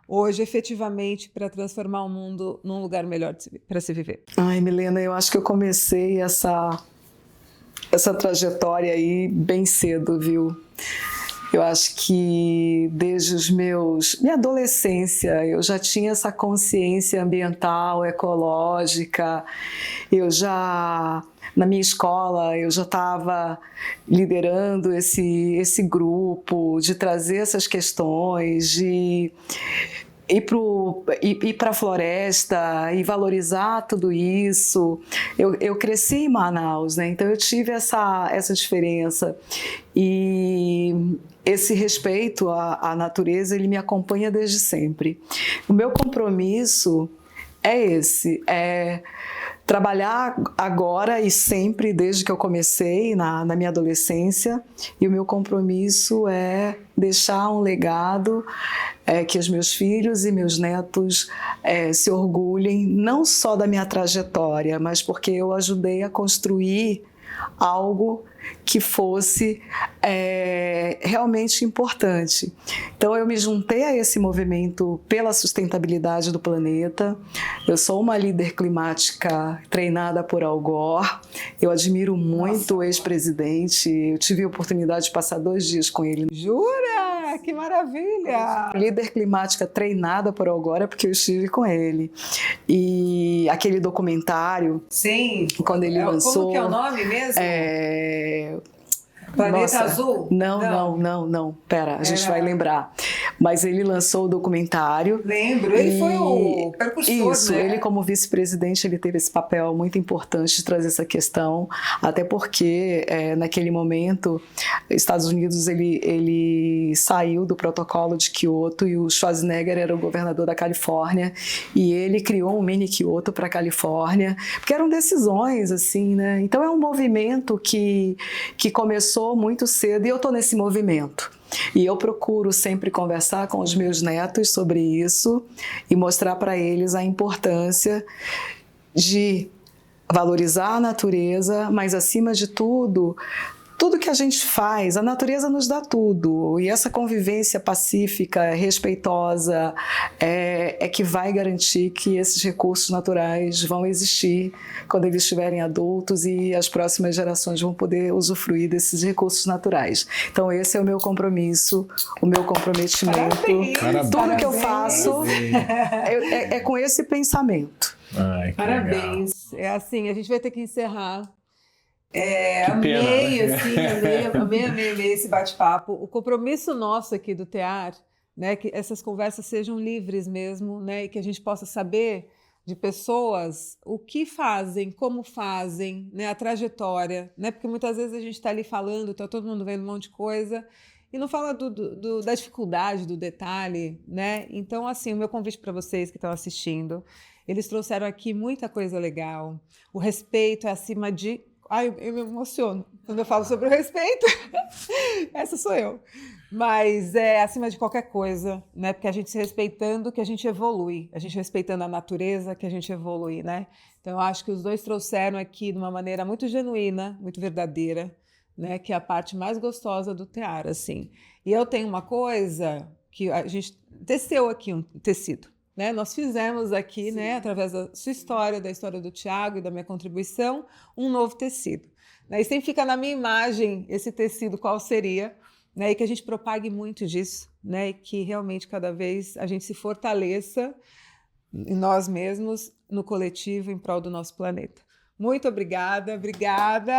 hoje, efetivamente, para transformar o mundo num lugar melhor para se viver? Ai, Milena, eu acho que eu comecei essa trajetória aí bem cedo, viu? Eu acho que desde minha adolescência, eu já tinha essa consciência ambiental, ecológica. Na minha escola, eu já estava liderando esse grupo, de trazer essas questões, de ir para a floresta e valorizar tudo isso. Eu cresci em Manaus, né? Então eu tive essa diferença. E esse respeito à natureza, ele me acompanha desde sempre. O meu compromisso é esse, trabalhar agora e sempre, desde que eu comecei na minha adolescência, e o meu compromisso é deixar um legado que os meus filhos e meus netos se orgulhem, não só da minha trajetória, mas porque eu ajudei a construir algo que fosse realmente importante. Então eu me juntei a esse movimento pela sustentabilidade do planeta. Eu sou uma líder climática treinada por Al Gore. Eu admiro muito o ex-presidente. Eu tive a oportunidade de passar 2 dias com ele. Jura? Que maravilha! Líder climática treinada por Al Gore, porque eu estive com ele. E aquele documentário, sim, quando ele lançou... Como que é o nome mesmo? Planeta Azul? Não. Pera, a gente vai lembrar. Mas ele lançou o documentário. Lembro, ele foi o precursor, isso, né? Ele como vice-presidente, ele teve esse papel muito importante de trazer essa questão, até porque naquele momento, Estados Unidos, ele saiu do protocolo de Kyoto e o Schwarzenegger era o governador da Califórnia e ele criou um mini Kyoto para a Califórnia, porque eram decisões, assim, né? Então é um movimento que começou muito cedo e eu estou nesse movimento. E eu procuro sempre conversar com os meus netos sobre isso e mostrar para eles a importância de valorizar a natureza, mas acima de tudo que a gente faz, a natureza nos dá tudo. E essa convivência pacífica, respeitosa, é que vai garantir que esses recursos naturais vão existir quando eles estiverem adultos e as próximas gerações vão poder usufruir desses recursos naturais. Então esse é o meu compromisso, o meu comprometimento. Parabéns, tudo que eu faço é com esse pensamento. Ai, parabéns. Legal. É assim, a gente vai ter que encerrar. Amei, né? Amei esse bate-papo. O compromisso nosso aqui do TEAR, né, que essas conversas sejam livres mesmo, né, e que a gente possa saber de pessoas o que fazem, como fazem, né, a trajetória, né, porque muitas vezes a gente está ali falando, está todo mundo vendo um monte de coisa e não fala da dificuldade, do detalhe, né? Então, assim, o meu convite para vocês que estão assistindo, eles trouxeram aqui muita coisa legal. O respeito é acima de Ai, eu me emociono quando eu falo sobre o respeito. Essa sou eu. Mas é acima de qualquer coisa, né? Porque a gente se respeitando que a gente evolui. A gente respeitando a natureza que a gente evolui, né? Então eu acho que os dois trouxeram aqui de uma maneira muito genuína, muito verdadeira, né? Que é a parte mais gostosa do tear, assim. E eu tenho uma coisa que a gente teceu aqui, um tecido. Né? Nós fizemos aqui, né, através da sua história, da história do Tiago e da minha contribuição, um novo tecido. Né? E sempre fica na minha imagem esse tecido, qual seria, né? E que a gente propague muito disso, né? E que realmente cada vez a gente se fortaleça em nós mesmos, no coletivo, em prol do nosso planeta. Muito obrigada, obrigada.